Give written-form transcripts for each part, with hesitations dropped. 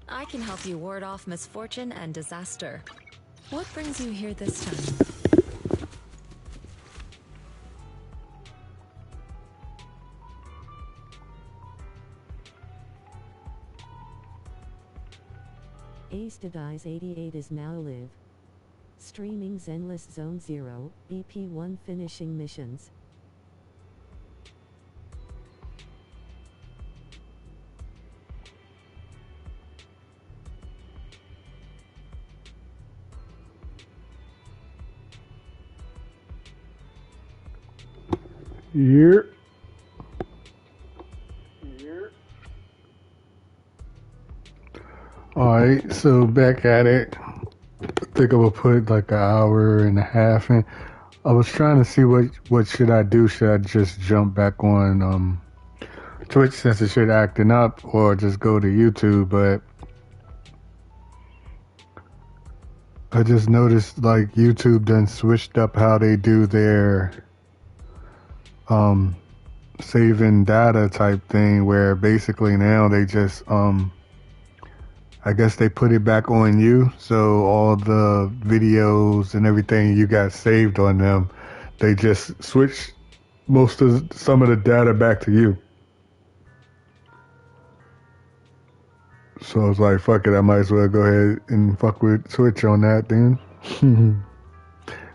I can help you ward off misfortune and disaster. What brings you here this time? Ace to Dice 88 is now live. Streaming Zenless Zone 0, EP1 finishing missions. Yeah. Alright, so back at it. I think I will put like an hour and a half in. I was trying to see what should I do. Should I just jump back on Twitch since it shit acting up, or just go to YouTube? But I just noticed like YouTube done switched up how they do their saving data type thing, where basically now they just I guess they put it back on you, so all the videos and everything you got saved on them, they just switch some of the data back to you. So I was like, fuck it, I might as well go ahead and fuck with Twitch on that then.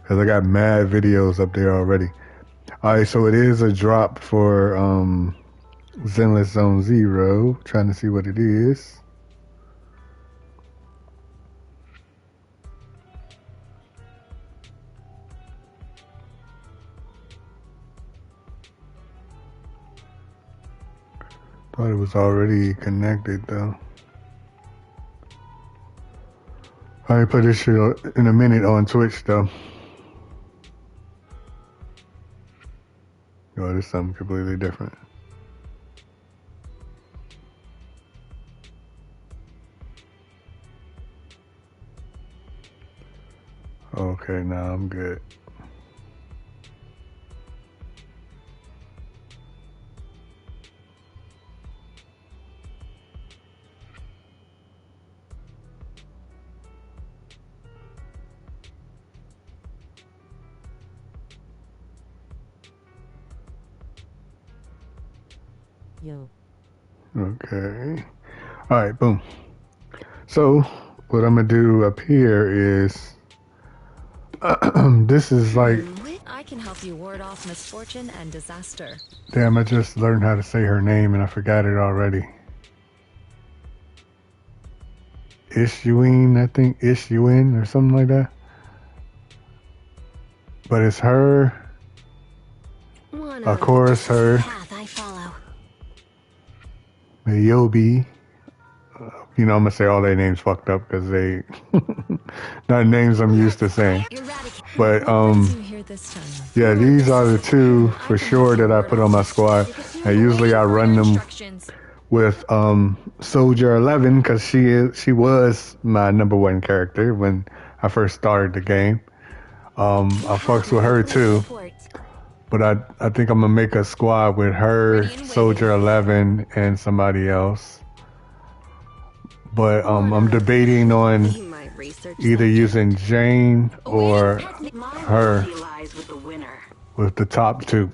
Because I got mad videos up there already. Alright, so it is a drop for Zenless Zone 0. Trying to see what it is. Thought it was already connected though. I'll put this shit in a minute on Twitch though. Oh, this is something completely different. Okay, now I'm good. Yo. Okay. Alright, boom. So, what I'm gonna do up here is, this is like, I can help you ward off misfortune and disaster. damn, I just learned how to say her name and I forgot it already. Ishuin, I think, Ishuin or something like that. But it's her, of course, her, Mayobi. You know, I'm gonna say all their names fucked up because they not names I'm used to saying. But yeah, these are the two for sure that I put on my squad. And usually I run them with Soldier 11 because she was my #1 character when I first started the game. I fucks with her too. But I think I'm gonna make a squad with her, Soldier 11, and somebody else. But I'm debating on either using Jane or her with the top two.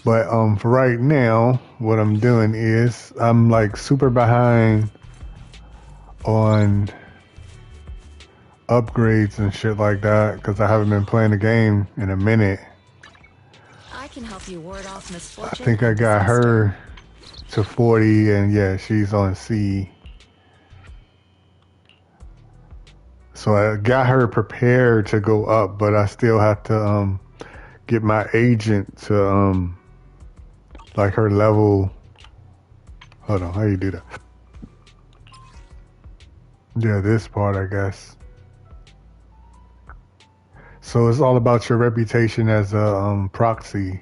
But for right now, what I'm doing is I'm like super behind on upgrades and shit like that because I haven't been playing the game in a minute. I can help you ward off misfortune. I think I got her to 40 and yeah, she's on C. So I got her prepared to go up, but I still have to get my agent to like her level. Hold on, how you do that? Yeah, this part I guess. So it's all about your reputation as a proxy.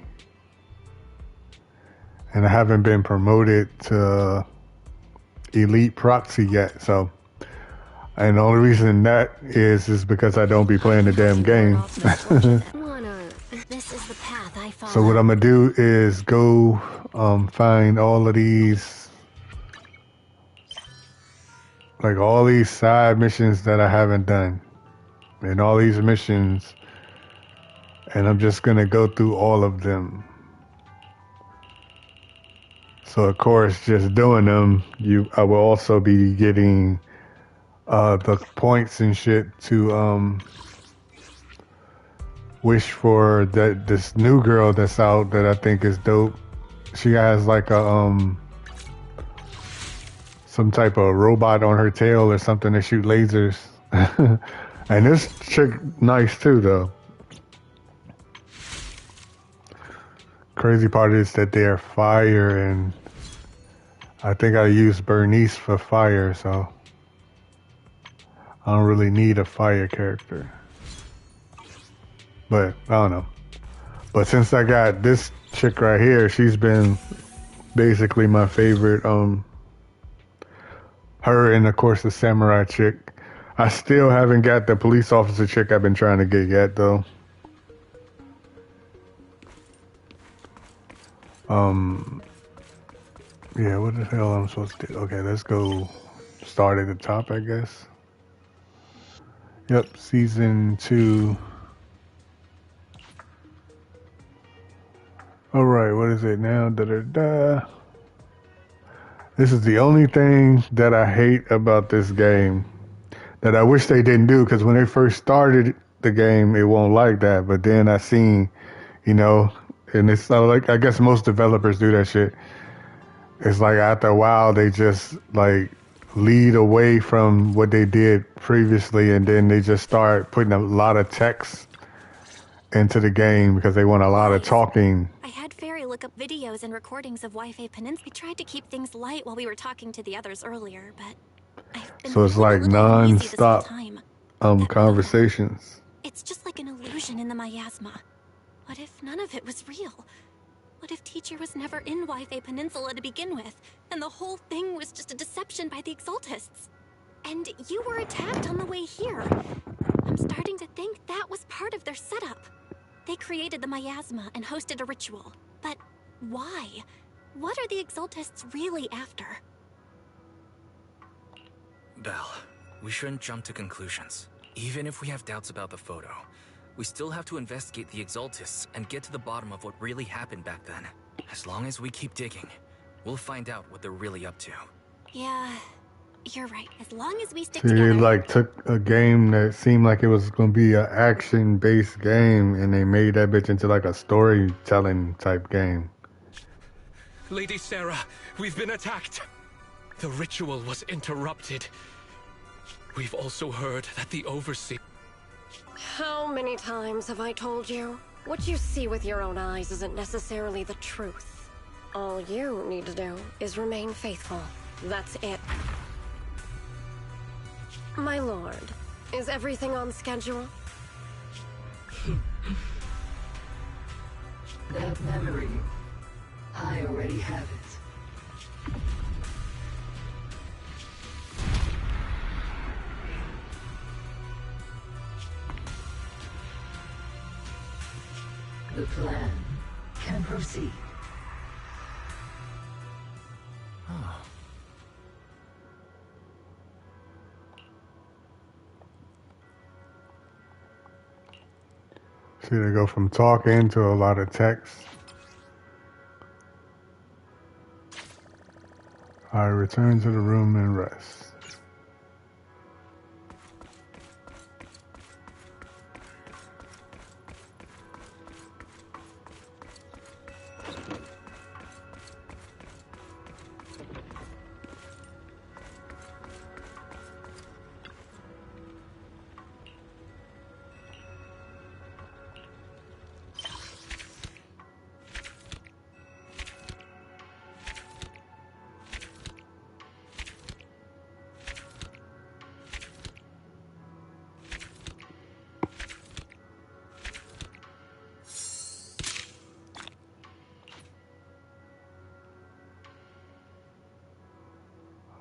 And I haven't been promoted to elite proxy yet, so. And the only reason that is because I don't be playing the damn game. So what I'm gonna do is go find all of these like all these side missions that I haven't done, and all these missions, and I'm just gonna go through all of them. So of course, just doing them, I will also be getting the points and shit to wish for this new girl that's out that I think is dope. She has like a some type of robot on her tail or something to shoot lasers. And this chick nice too though. Crazy part is that they're fire, and I think I used Bernice for fire, so I don't really need a fire character. But I don't know. But since I got this chick right here, she's been basically my favorite. Her and of course the samurai chick. I still haven't got the police officer chick I've been trying to get yet though. Yeah, what the hell am I supposed to do? Okay, let's go start at the top, I guess. Yep, season 2. Alright, what is it now? Da-da-da. This is the only thing that I hate about this game that I wish they didn't do, because when they first started the game, it won't like that. But then I seen, you know, and it's like, I guess most developers do that shit. It's like after a while, they just like lead away from what they did previously, and then they just start putting a lot of text into the game because they want a lot of talking. I had Fairy look up videos and recordings of Wi-Fi Peninsula. We tried to keep things light while we were talking to the others earlier, but I've been So it's like non-stop time. conversations. It's just like an illusion in the miasma. What if none of it was real? What if Teacher was never in Wi-Fi Peninsula to begin with, and the whole thing was just a deception by the Exaltists? And you were attacked on the way here. I'm starting to think that was part of their setup. They created the miasma and hosted a ritual. But why? What are the Exaltists really after? Belle, we shouldn't jump to conclusions. Even if we have doubts about the photo, we still have to investigate the Exaltists and get to the bottom of what really happened back then. As long as we keep digging, we'll find out what they're really up to. Yeah, you're right. As long as we stick So together. they like took a game that seemed like it was going to be an action-based game, and they made that bitch into like a storytelling type game. Lady Sarah, we've been attacked. The ritual was interrupted. We've also heard that the Overseer... How many times have I told you? What you see with your own eyes isn't necessarily the truth. All you need to do is remain faithful. That's it. My lord, is everything on schedule? That memory, I already have it. The plan can proceed. See, they go from talking to a lot of text. I return to the room and rest.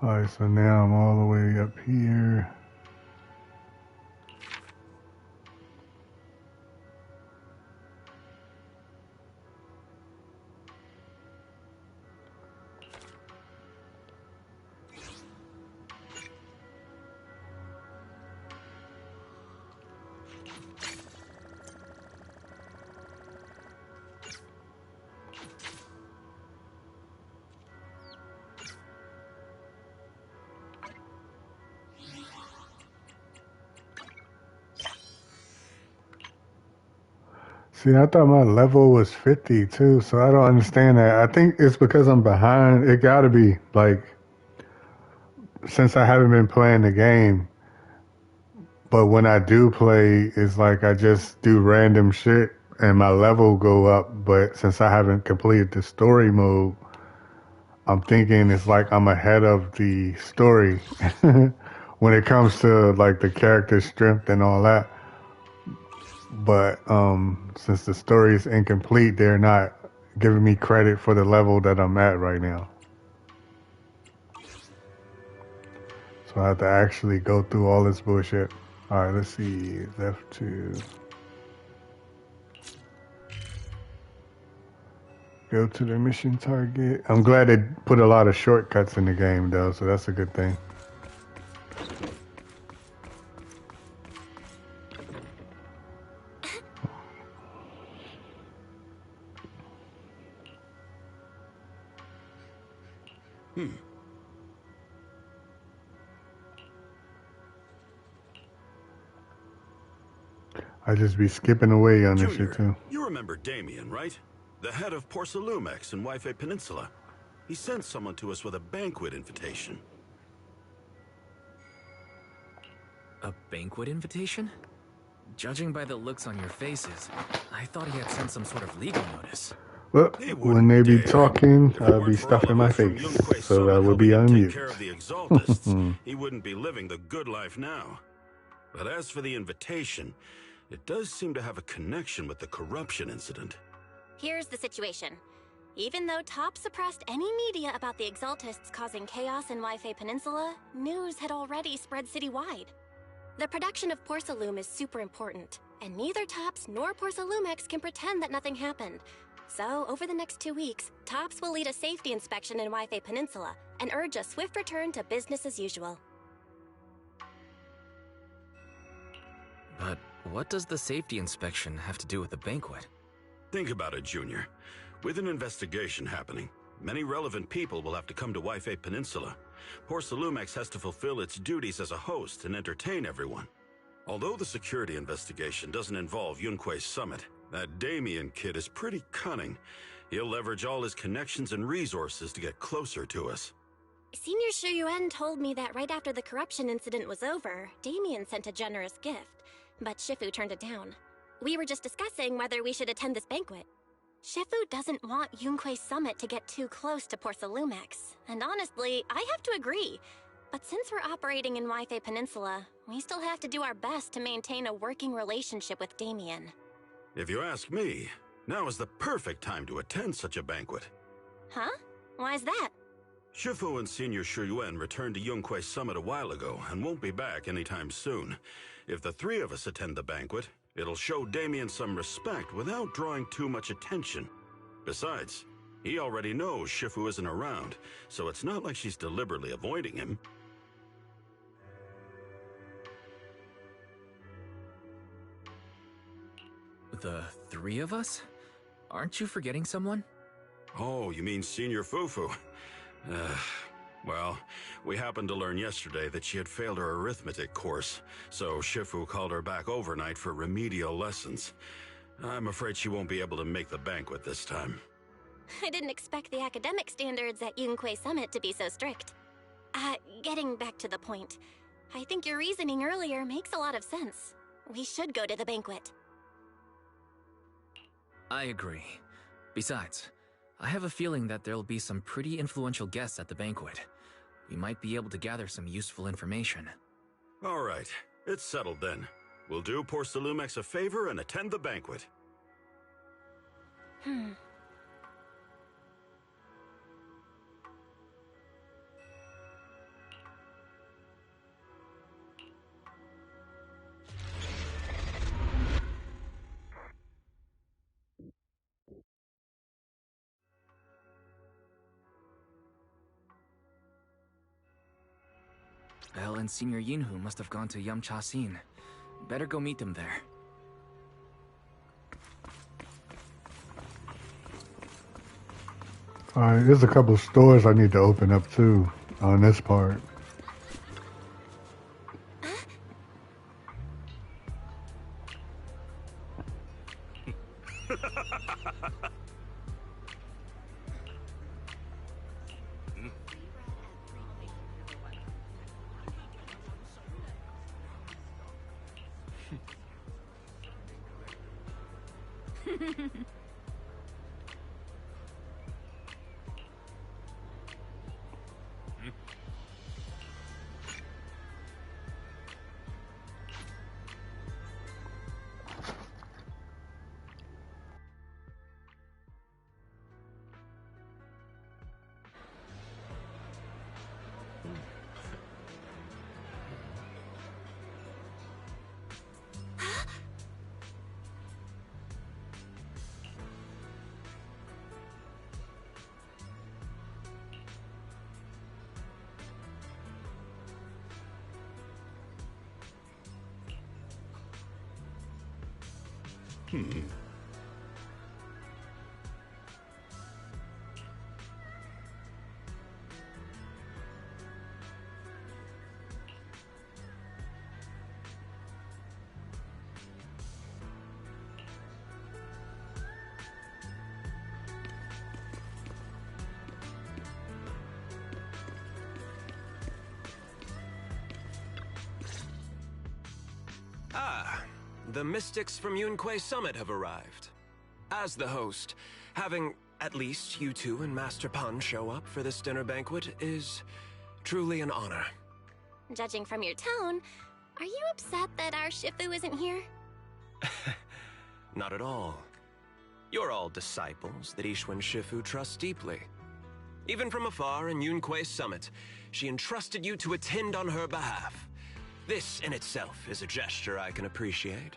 Alright, so now I'm all the way up here. See, I thought my level was 50 too, so I don't understand that. I think it's because I'm behind. It gotta be, like, since I haven't been playing the game, but when I do play, it's like I just do random shit and my level go up, but since I haven't completed the story mode, I'm thinking it's like I'm ahead of the story when it comes to like the character strength and all that. But since the story is incomplete, they're not giving me credit for the level that I'm at right now. So I have to actually go through all this bullshit. Alright, let's see. F2. Go to the mission target. I'm glad they put a lot of shortcuts in the game though, so that's a good thing. I just be skipping away on this shit too. You remember Damien, right? The head of Porcelumex in Wi-Fi Peninsula. He sent someone to us with a banquet invitation. A banquet invitation? Judging by the looks on your faces, I thought he had sent some sort of legal notice. Well, when they be talking, I'll be stuffing my face, so I will be on mute. He wouldn't be living the good life now. But as for the invitation, it does seem to have a connection with the corruption incident. Here's the situation. Even though Top suppressed any media about the Exaltists causing chaos in Wi-Fi Peninsula, news had already spread citywide. The production of Porcelume is super important, and neither Tops nor Porcelumex can pretend that nothing happened. So, over the next 2 weeks, Tops will lead a safety inspection in Wi-Fi Peninsula and urge a swift return to business as usual. But what does the safety inspection have to do with the banquet? Think about it, Junior. With an investigation happening, many relevant people will have to come to Wi-Fi Peninsula. Porcelumex has to fulfill its duties as a host and entertain everyone. Although the security investigation doesn't involve Yunque's summit, that Damien kid is pretty cunning. He'll leverage all his connections and resources to get closer to us. Senior Shuyuan told me that right after the corruption incident was over, Damien sent a generous gift, but Shifu turned it down. We were just discussing whether we should attend this banquet. Shifu doesn't want Yunque's summit to get too close to Porcelumex, and honestly, I have to agree. But since we're operating in Wi-Fi Peninsula, we still have to do our best to maintain a working relationship with Damien. If you ask me, now is the perfect time to attend such a banquet. Huh? Why's that? Shifu and Senior Shuyuan returned to Yunque's summit a while ago and won't be back anytime soon. If the three of us attend the banquet, it'll show Damien some respect without drawing too much attention. Besides, he already knows Shifu isn't around, so it's not like she's deliberately avoiding him. The three of us? Aren't you forgetting someone? Oh, you mean Senior Fufu? Well, we happened to learn yesterday that she had failed her arithmetic course, so Shifu called her back overnight for remedial lessons. I'm afraid she won't be able to make the banquet this time. I didn't expect the academic standards at Yunque Summit to be so strict. Getting back to the point, I think your reasoning earlier makes a lot of sense. We should go to the banquet. I agree. Besides, I have a feeling that there'll be some pretty influential guests at the banquet. We might be able to gather some useful information. All right, it's settled then. We'll do Porcelumex a favor and attend the banquet. Belle and Senior Yinhu must have gone to Yamcha-Sin. Better go meet them there. Alright, there's a couple stores I need to open up too on this part. The mystics from Yunque Summit have arrived. As the host, having at least you two and Master Pan show up for this dinner banquet is truly an honor. Judging from your tone, are you upset that our Shifu isn't here? Not at all. You're all disciples that Ishwin Shifu trusts deeply. Even from afar in Yunque Summit, she entrusted you to attend on her behalf. This in itself is a gesture I can appreciate.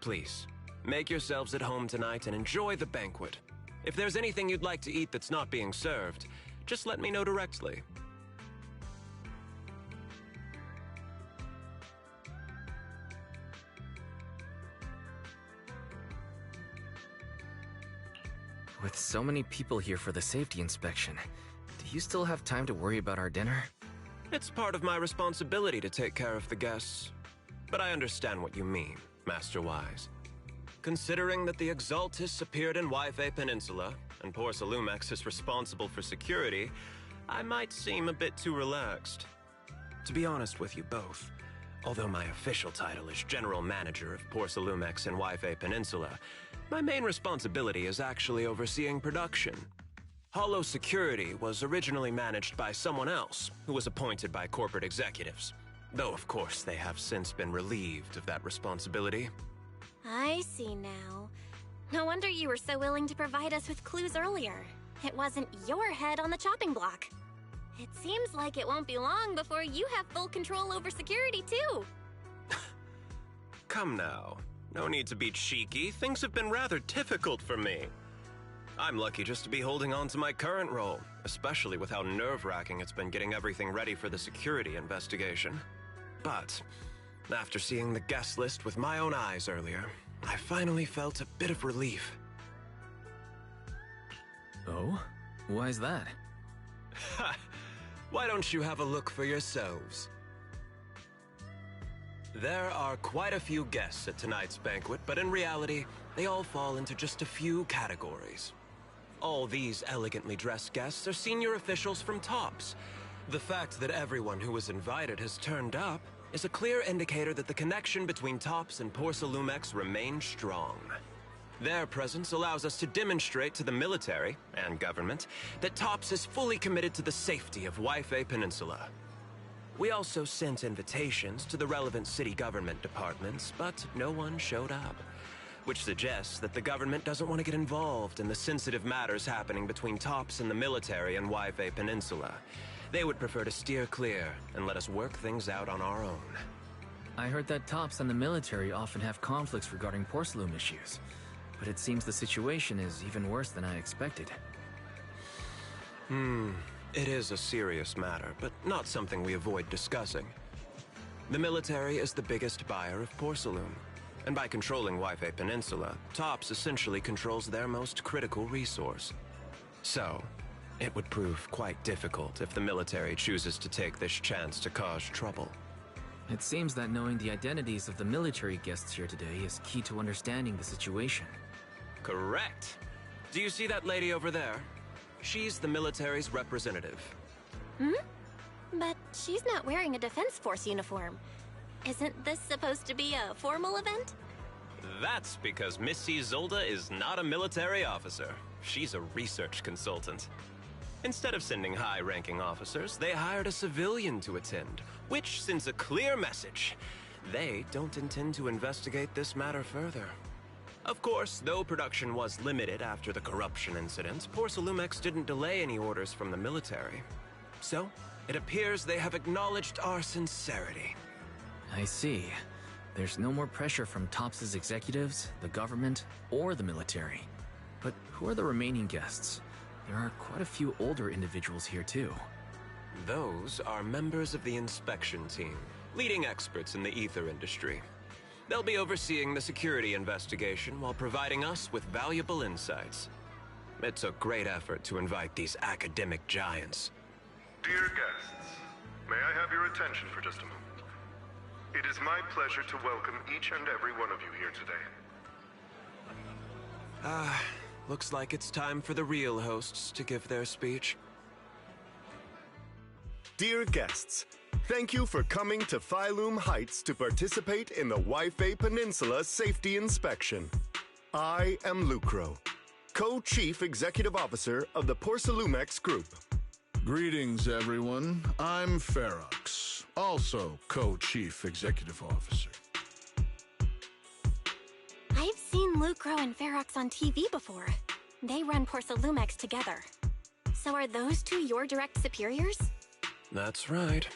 Please, make yourselves at home tonight and enjoy the banquet. If there's anything you'd like to eat that's not being served, just let me know directly. With so many people here for the safety inspection, do you still have time to worry about our dinner? It's part of my responsibility to take care of the guests. But I understand what you mean, Master Wise. Considering that the Exaltis appeared in Yfe Peninsula, and poor Salumex is responsible for security, I might seem a bit too relaxed. To be honest with you both, although my official title is General Manager of Poor Salumex and Yfe Peninsula, my main responsibility is actually overseeing production. Hollow Security was originally managed by someone else, who was appointed by corporate executives. Though, of course, they have since been relieved of that responsibility. I see now. No wonder you were so willing to provide us with clues earlier. It wasn't your head on the chopping block. It seems like it won't be long before you have full control over security, too. Come now. No need to be cheeky. Things have been rather difficult for me. I'm lucky just to be holding on to my current role, especially with how nerve-wracking it's been getting everything ready for the security investigation. But after seeing the guest list with my own eyes earlier, I finally felt a bit of relief. Oh? Why's that? Ha! Why don't you have a look for yourselves? There are quite a few guests at tonight's banquet, but in reality, they all fall into just a few categories. All these elegantly dressed guests are senior officials from TOPS. The fact that everyone who was invited has turned up is a clear indicator that the connection between TOPS and Poor Salumex remains strong. Their presence allows us to demonstrate to the military and government that TOPS is fully committed to the safety of Yfe Peninsula. We also sent invitations to the relevant city government departments, but no one showed up, which suggests that the government doesn't want to get involved in the sensitive matters happening between TOPS and the military in Yfe Peninsula. They would prefer to steer clear and let us work things out on our own. I heard that TOPS and the military often have conflicts regarding porcelain issues, but it seems the situation is even worse than I expected. It is a serious matter, but not something we avoid discussing. The military is the biggest buyer of porcelain, and by controlling Yfe Peninsula, TOPS essentially controls their most critical resource. So, it would prove quite difficult if the military chooses to take this chance to cause trouble. It seems that knowing the identities of the military guests here today is key to understanding the situation. Correct. Do you see that lady over there? She's the military's representative. Hmm? But she's not wearing a Defense Force uniform. Isn't this supposed to be a formal event? That's because Missy Zolda is not a military officer. She's a research consultant. Instead of sending high-ranking officers, they hired a civilian to attend, which sends a clear message. They don't intend to investigate this matter further. Of course, though production was limited after the corruption incident, Porcelumex didn't delay any orders from the military. So, it appears they have acknowledged our sincerity. I see. There's no more pressure from TOPS' executives, the government, or the military. But who are the remaining guests? There are quite a few older individuals here too. Those are members of the inspection team, leading experts in the ether industry. They'll be overseeing the security investigation while providing us with valuable insights. It took great effort to invite these academic giants. Dear guests, may I have your attention for just a moment? It is my pleasure to welcome each and every one of you here today. Looks like it's time for the real hosts to give their speech. Dear guests, thank you for coming to Phylum Heights to participate in the Waifei Peninsula Safety Inspection. I am Lucro, Co-Chief Executive Officer of the Porcelumex Group. Greetings, everyone. I'm Ferox, also Co-Chief Executive Officer. I've seen Lucro and Ferox on TV before. They run Porcelumex together. So are those two your direct superiors? That's right.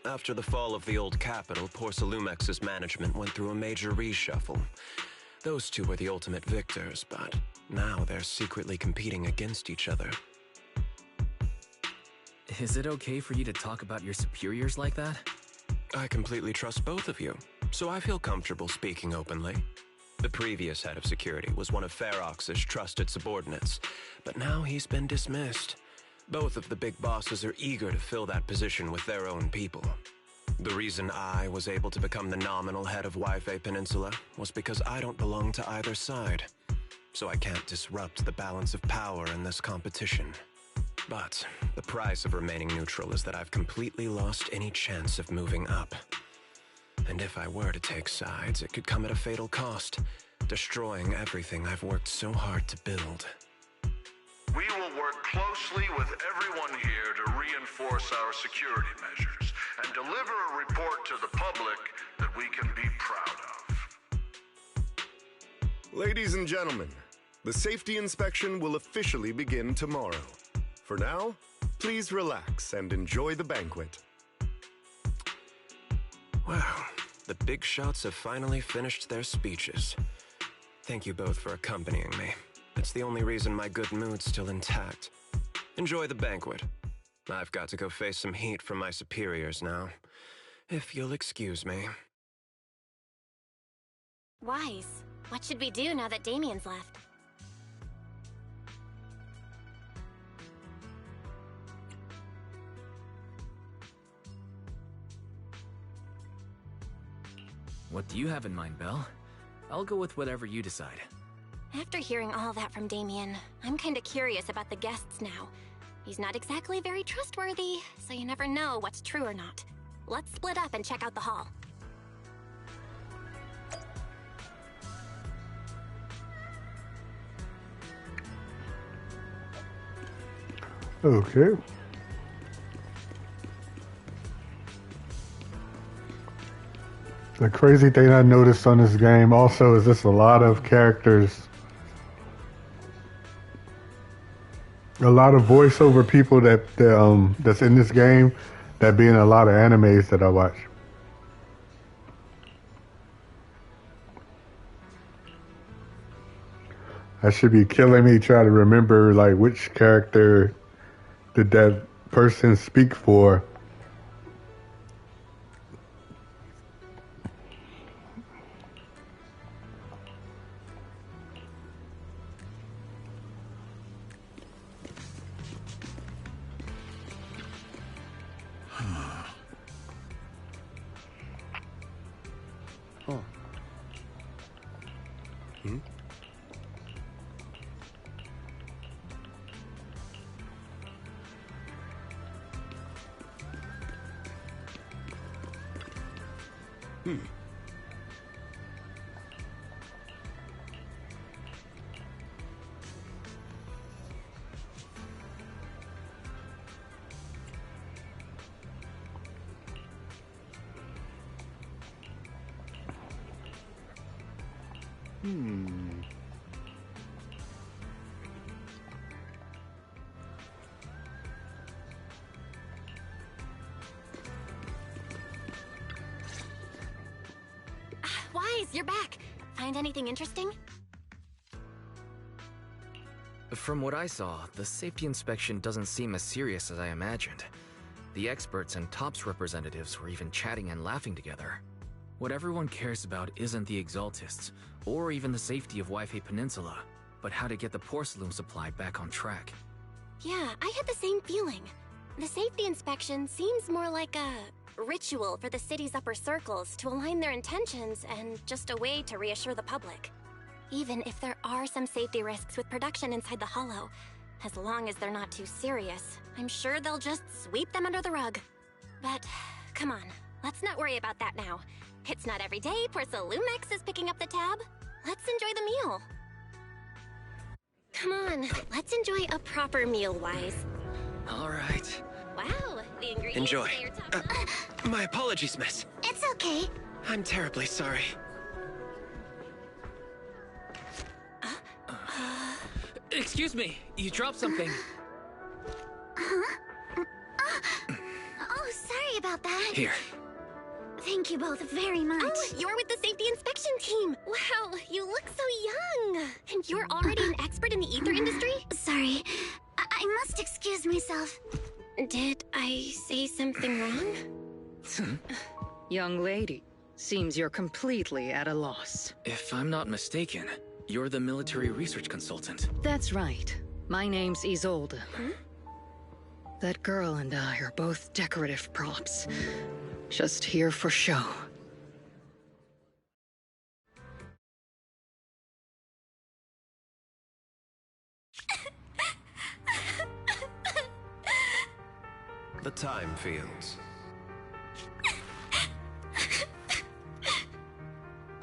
After the fall of the old capital, Porcelumex's management went through a major reshuffle. Those two were the ultimate victors, but now they're secretly competing against each other. Is it okay for you to talk about your superiors like that? I completely trust both of you, so I feel comfortable speaking openly. The previous head of security was one of Ferox's trusted subordinates, but now he's been dismissed. Both of the big bosses are eager to fill that position with their own people. The reason I was able to become the nominal head of Waifei Peninsula was because I don't belong to either side, so I can't disrupt the balance of power in this competition. But the price of remaining neutral is that I've completely lost any chance of moving up. And if I were to take sides, it could come at a fatal cost, destroying everything I've worked so hard to build. We will work closely with everyone here to reinforce our security measures and deliver a report to the public that we can be proud of. Ladies and gentlemen, the safety inspection will officially begin tomorrow. For now, please relax and enjoy the banquet. Wow, the big shots have finally finished their speeches. Thank you both for accompanying me. It's the only reason my good mood's still intact. Enjoy the banquet. I've got to go face some heat from my superiors now. If you'll excuse me. Wise. What should we do now that Damien's left? What do you have in mind, Belle? I'll go with whatever you decide. After hearing all that from Damien, I'm kinda curious about the guests now. He's not exactly very trustworthy, so you never know what's true or not. Let's split up and check out the hall. Okay. The crazy thing I noticed on this game also is just a lot of characters, a lot of voiceover people that's in this game that be in a lot of animes that I watch. That should be killing me trying to remember like which character did that person speak for. Oh. Hmm? Wise, you're back. Find anything interesting? From what I saw, the safety inspection doesn't seem as serious as I imagined. The experts and TOPS representatives were even chatting and laughing together. What everyone cares about isn't the Exaltists, or even the safety of Wi-Fi Peninsula, but how to get the porcelain supply back on track. Yeah, I had the same feeling. The safety inspection seems more like a ritual for the city's upper circles to align their intentions and just a way to reassure the public. Even if there are some safety risks with production inside the Hollow, as long as they're not too serious, I'm sure they'll just sweep them under the rug. But, come on, let's not worry about that now. It's not every day Porcelumex is picking up the tab. Let's enjoy the meal. Come on, let's enjoy a proper meal, Wise. All right. Wow, the ingredients Enjoy. at your top. My apologies, miss. It's okay. I'm terribly sorry. Excuse me, you dropped something. Huh? Oh, sorry about that. Here. Thank you both very much. Oh, you're with the safety inspection team. Wow, you look so young. And you're already an expert in the ether industry? Sorry. I must excuse myself. Did I say something wrong? Young lady, seems you're completely at a loss. If I'm not mistaken, you're the military research consultant. That's right. My name's Isolde. That girl and I are both decorative props. Just here for show. The Time Fields.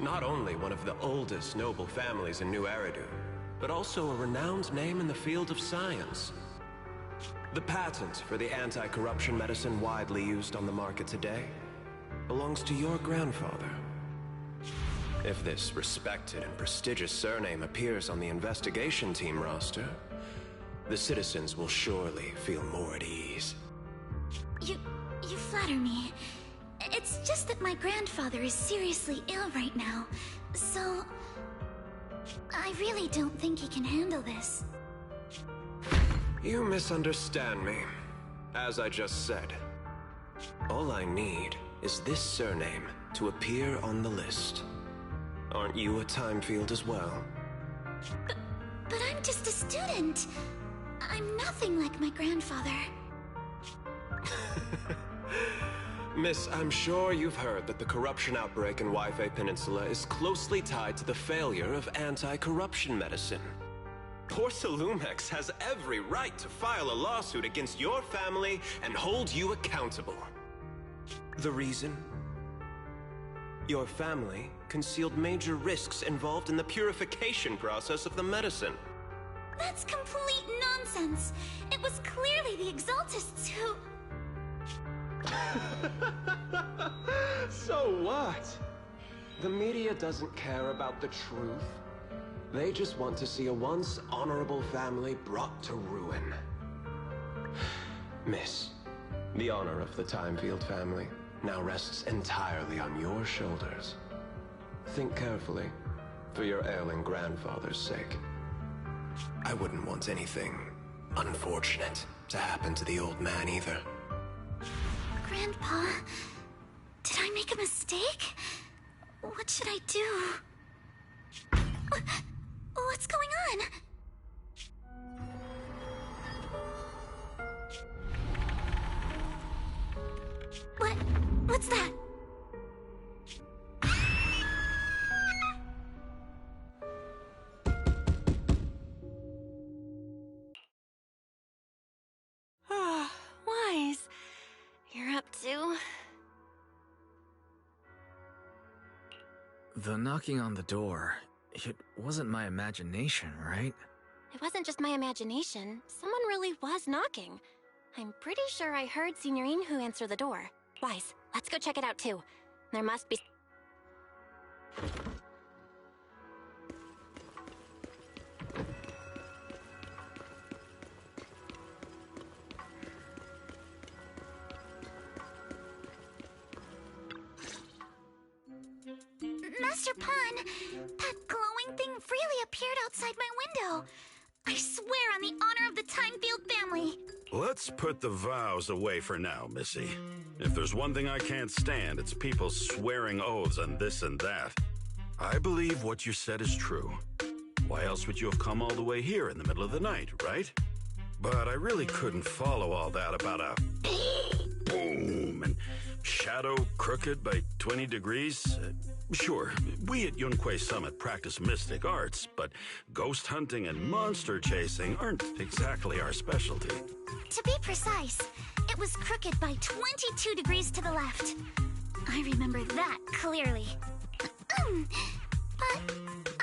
Not only one of the oldest noble families in New Eridu, but also a renowned name in the field of science. The patent for the anti-corruption medicine widely used on the market today belongs to your grandfather. If this respected and prestigious surname appears on the investigation team roster, the citizens will surely feel more at ease. You flatter me. It's just that my grandfather is seriously ill right now, so I really don't think he can handle this. You misunderstand me. As I just said, all I need is this surname to appear on the list. Aren't you a time field as well? But I'm just a student. I'm nothing like my grandfather. Miss, I'm sure you've heard that the corruption outbreak in Wi-Fi Peninsula is closely tied to the failure of anti-corruption medicine. Porcelumex has every right to file a lawsuit against your family and hold you accountable. The reason? Your family concealed major risks involved in the purification process of the medicine. That's complete nonsense. It was clearly the Exaltists who... So what? The media doesn't care about the truth. They just want to see a once honorable family brought to ruin. Miss, the honor of the Timefield family now rests entirely on your shoulders. Think carefully, for your ailing grandfather's sake. I wouldn't want anything unfortunate to happen to the old man either. Grandpa, did I make a mistake? What should I do? What's going on? What's that? Wise. You're up too? The knocking on the door, it wasn't my imagination, right? It wasn't just my imagination. Someone really was knocking. I'm pretty sure I heard Signorine who answer the door. Wise, let's go check it out too. There must be... Master Pun, that glowing thing really appeared outside my window. I swear on the honor of the Timefield family. Let's put the vows away for now, Missy. If there's one thing I can't stand, it's people swearing oaths on this and that. I believe what you said is true. Why else would you have come all the way here in the middle of the night, right? But I really couldn't follow all that about a boom and shadow crooked by 20 degrees. Sure, we at Yunquay Summit practice mystic arts, but ghost hunting and monster chasing aren't exactly our specialty. To be precise, it was crooked by 22 degrees to the left. I remember that clearly. But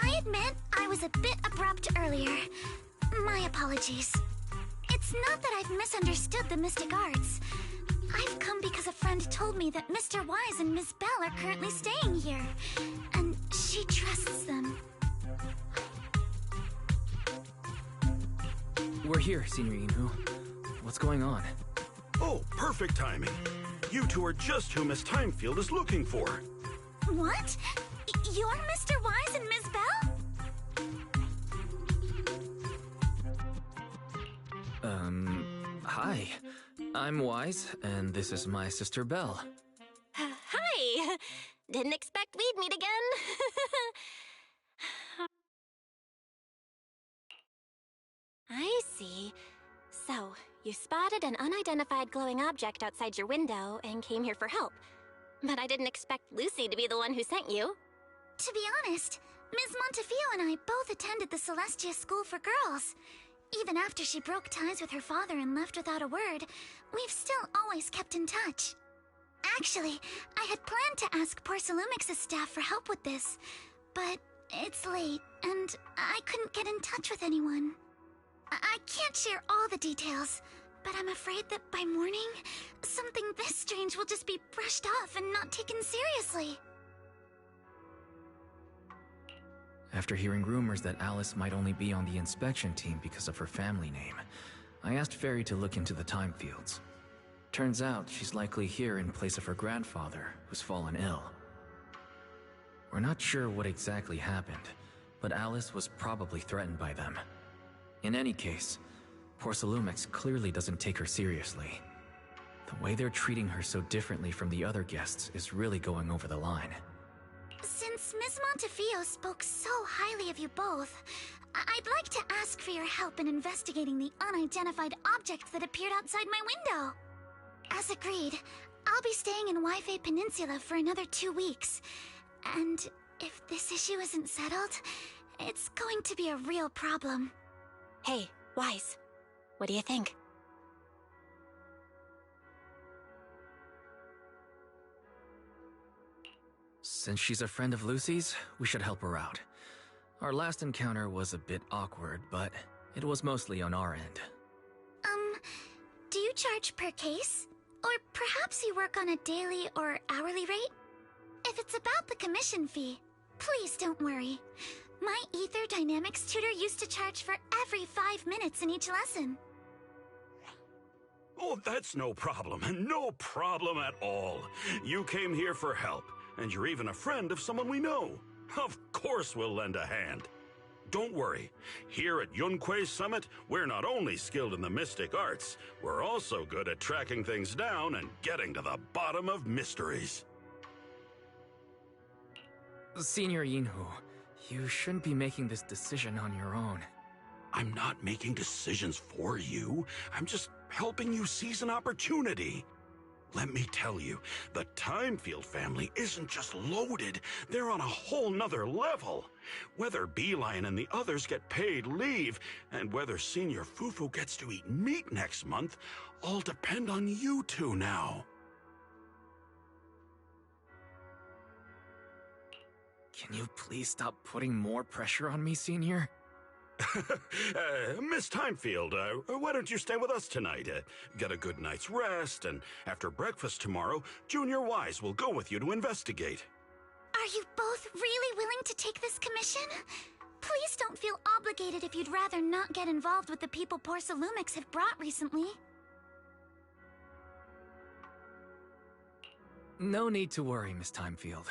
I admit I was a bit abrupt earlier. My apologies. It's not that I've misunderstood the mystic arts. I've come because a friend told me that Mr. Wise and Miss Bell are currently staying here, and she trusts them. We're here, Senior Inhu. What's going on? Oh, perfect timing. You two are just who Miss Timefield is looking for. What? You're Mr. Wise and Miss Bell? Hi. I'm Wise, and this is my sister Belle. Hi! Didn't expect we'd meet again. I see. So, you spotted an unidentified glowing object outside your window and came here for help. But I didn't expect Lucy to be the one who sent you. To be honest, Ms. Montefiore and I both attended the Celestia School for Girls. Even after she broke ties with her father and left without a word, we've still always kept in touch. Actually, I had planned to ask Porcelumix's staff for help with this, but it's late, and I couldn't get in touch with anyone. I can't share all the details, but I'm afraid that by morning, something this strange will just be brushed off and not taken seriously. After hearing rumors that Alice might only be on the inspection team because of her family name, I asked Fairy to look into the Timefields. Turns out she's likely here in place of her grandfather, who's fallen ill. We're not sure what exactly happened, but Alice was probably threatened by them. In any case, Porcelumix clearly doesn't take her seriously. The way they're treating her so differently from the other guests is really going over the line. Since Ms. Montefiore spoke so highly of you both, I'd like to ask for your help in investigating the unidentified object that appeared outside my window. As agreed, I'll be staying in Wi-Fi Peninsula for another 2 weeks. And if this issue isn't settled, it's going to be a real problem. Hey, Wise, what do you think? Since she's a friend of Lucy's, we should help her out. Our last encounter was a bit awkward, but it was mostly on our end. Do you charge per case? Or perhaps you work on a daily or hourly rate? If it's about the commission fee, please don't worry. My Ether Dynamics tutor used to charge for every 5 minutes in each lesson. Oh, that's no problem. No problem at all. You came here for help, and you're even a friend of someone we know. Of course we'll lend a hand. Don't worry. Here at Yunquay Summit, we're not only skilled in the mystic arts, we're also good at tracking things down and getting to the bottom of mysteries. Senior Yinhu, you shouldn't be making this decision on your own. I'm not making decisions for you. I'm just helping you seize an opportunity. Let me tell you, the Timefield family isn't just loaded, they're on a whole nother level. Whether Beeline and the others get paid leave, and whether Senior Fufu gets to eat meat next month, all depend on you two now. Can you please stop putting more pressure on me, Senior? Miss Timefield, why don't you stay with us tonight? Get a good night's rest, and after breakfast tomorrow, Junior Wise will go with you to investigate. Are you both really willing to take this commission? Please don't feel obligated if you'd rather not get involved with the people poor Salumics have brought recently. No need to worry, Miss Timefield.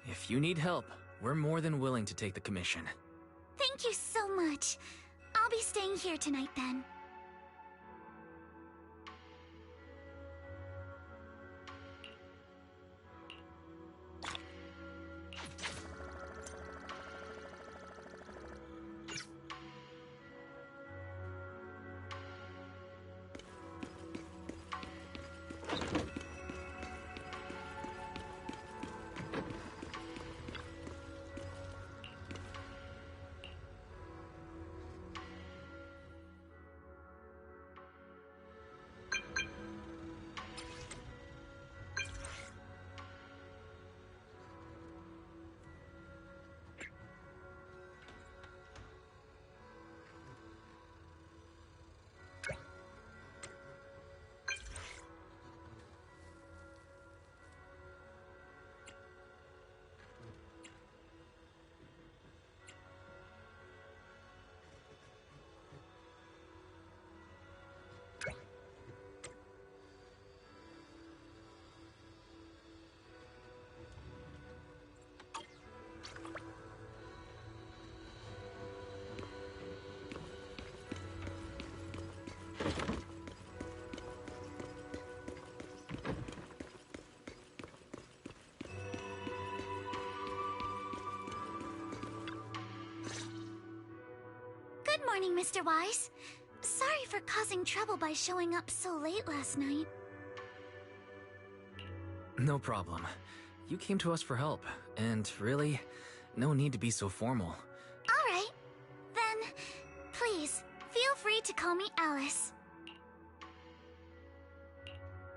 If you need help, we're more than willing to take the commission. Thank you so much. I'll be staying here tonight then. Good morning, Mr. Wise. Sorry for causing trouble by showing up so late last night. No problem. You came to us for help, and really, no need to be so formal. Alright. Then, please, feel free to call me Alice.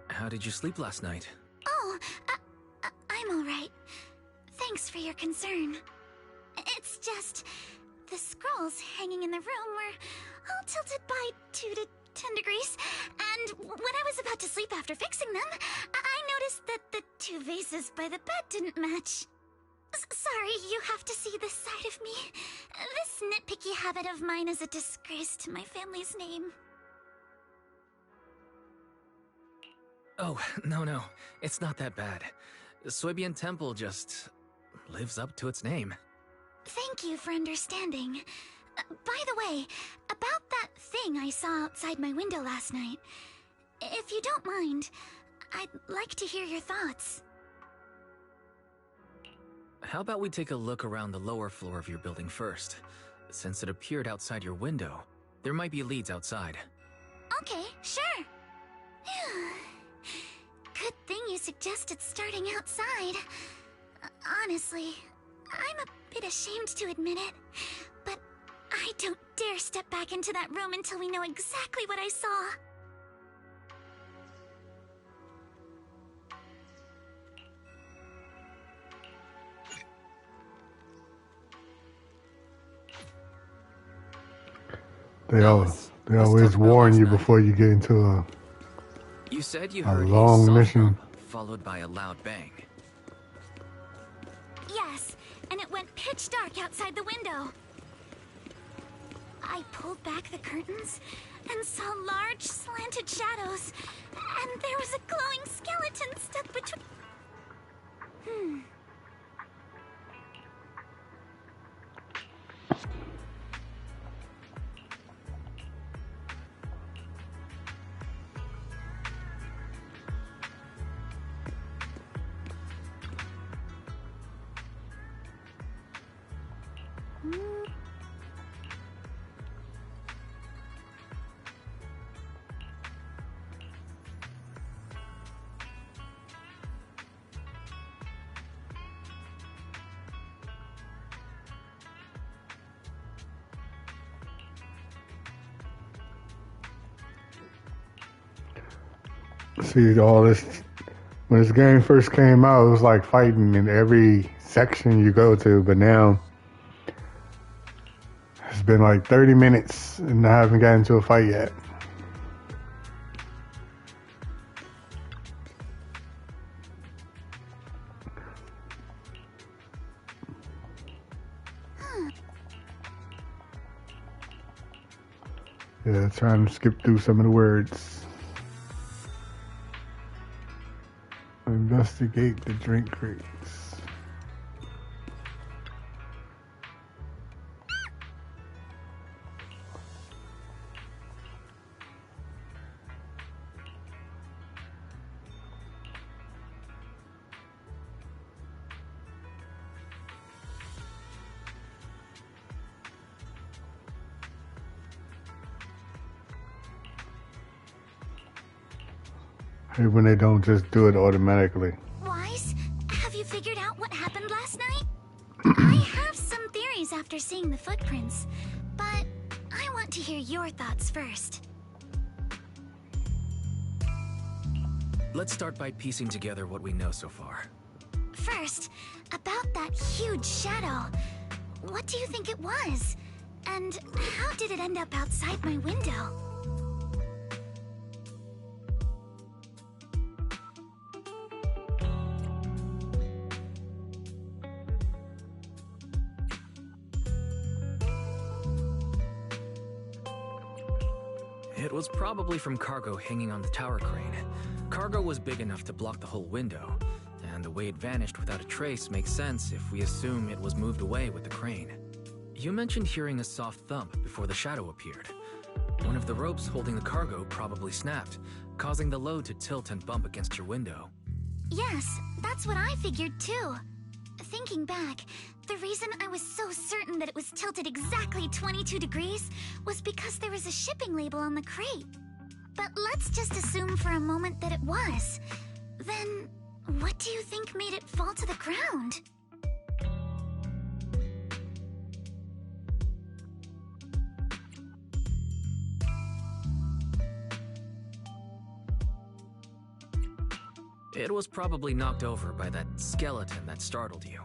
How did you sleep last night? Oh, I'm alright. Thanks for your concern. It's just, the scrolls hanging in the room were all tilted by 2 to 10 degrees, and when I was about to sleep after fixing them, I noticed that the 2 vases by the bed didn't match. Sorry, you have to see this side of me. This nitpicky habit of mine is a disgrace to my family's name. Oh, no. It's not that bad. Soybian Temple just lives up to its name. Thank you for understanding. By the way, about that thing I saw outside my window last night, if you don't mind, I'd like to hear your thoughts. How about we take a look around the lower floor of your building first? Since it appeared outside your window, there might be leads outside. Okay, sure. Good thing you suggested starting outside. Honestly, I'm a bit ashamed to admit it, but I don't dare step back into that room until we know exactly what I saw. They always warn you before you get into a You said you heard long soft mission. bump, followed by a loud bang. Yes, and it went pitch dark outside the window. I pulled back the curtains and saw large slanted shadows, and there was a glowing skeleton stuck between... See, all this, when this game first came out, it was like fighting in every section you go to, but now it's been like 30 minutes and I haven't gotten into a fight yet. Yeah, trying to skip through some of the words. Investigate the drink crates. When they don't just do it automatically. Wise, have you figured out what happened last night? I have some theories after seeing the footprints, but I want to hear your thoughts first. Let's start by piecing together what we know so far. First, about that huge shadow. What do you think it was? And how did it end up outside my window? It was probably from cargo hanging on the tower crane. Cargo was big enough to block the whole window, and the way it vanished without a trace makes sense if we assume it was moved away with the crane. You mentioned hearing a soft thump before the shadow appeared. One of the ropes holding the cargo probably snapped, causing the load to tilt and bump against your window. Yes, that's what I figured too. Thinking back, the reason I was so certain that it was tilted exactly 22 degrees was because there was a shipping label on the crate. But let's just assume for a moment that it was. Then, what do you think made it fall to the ground? It was probably knocked over by that skeleton that startled you.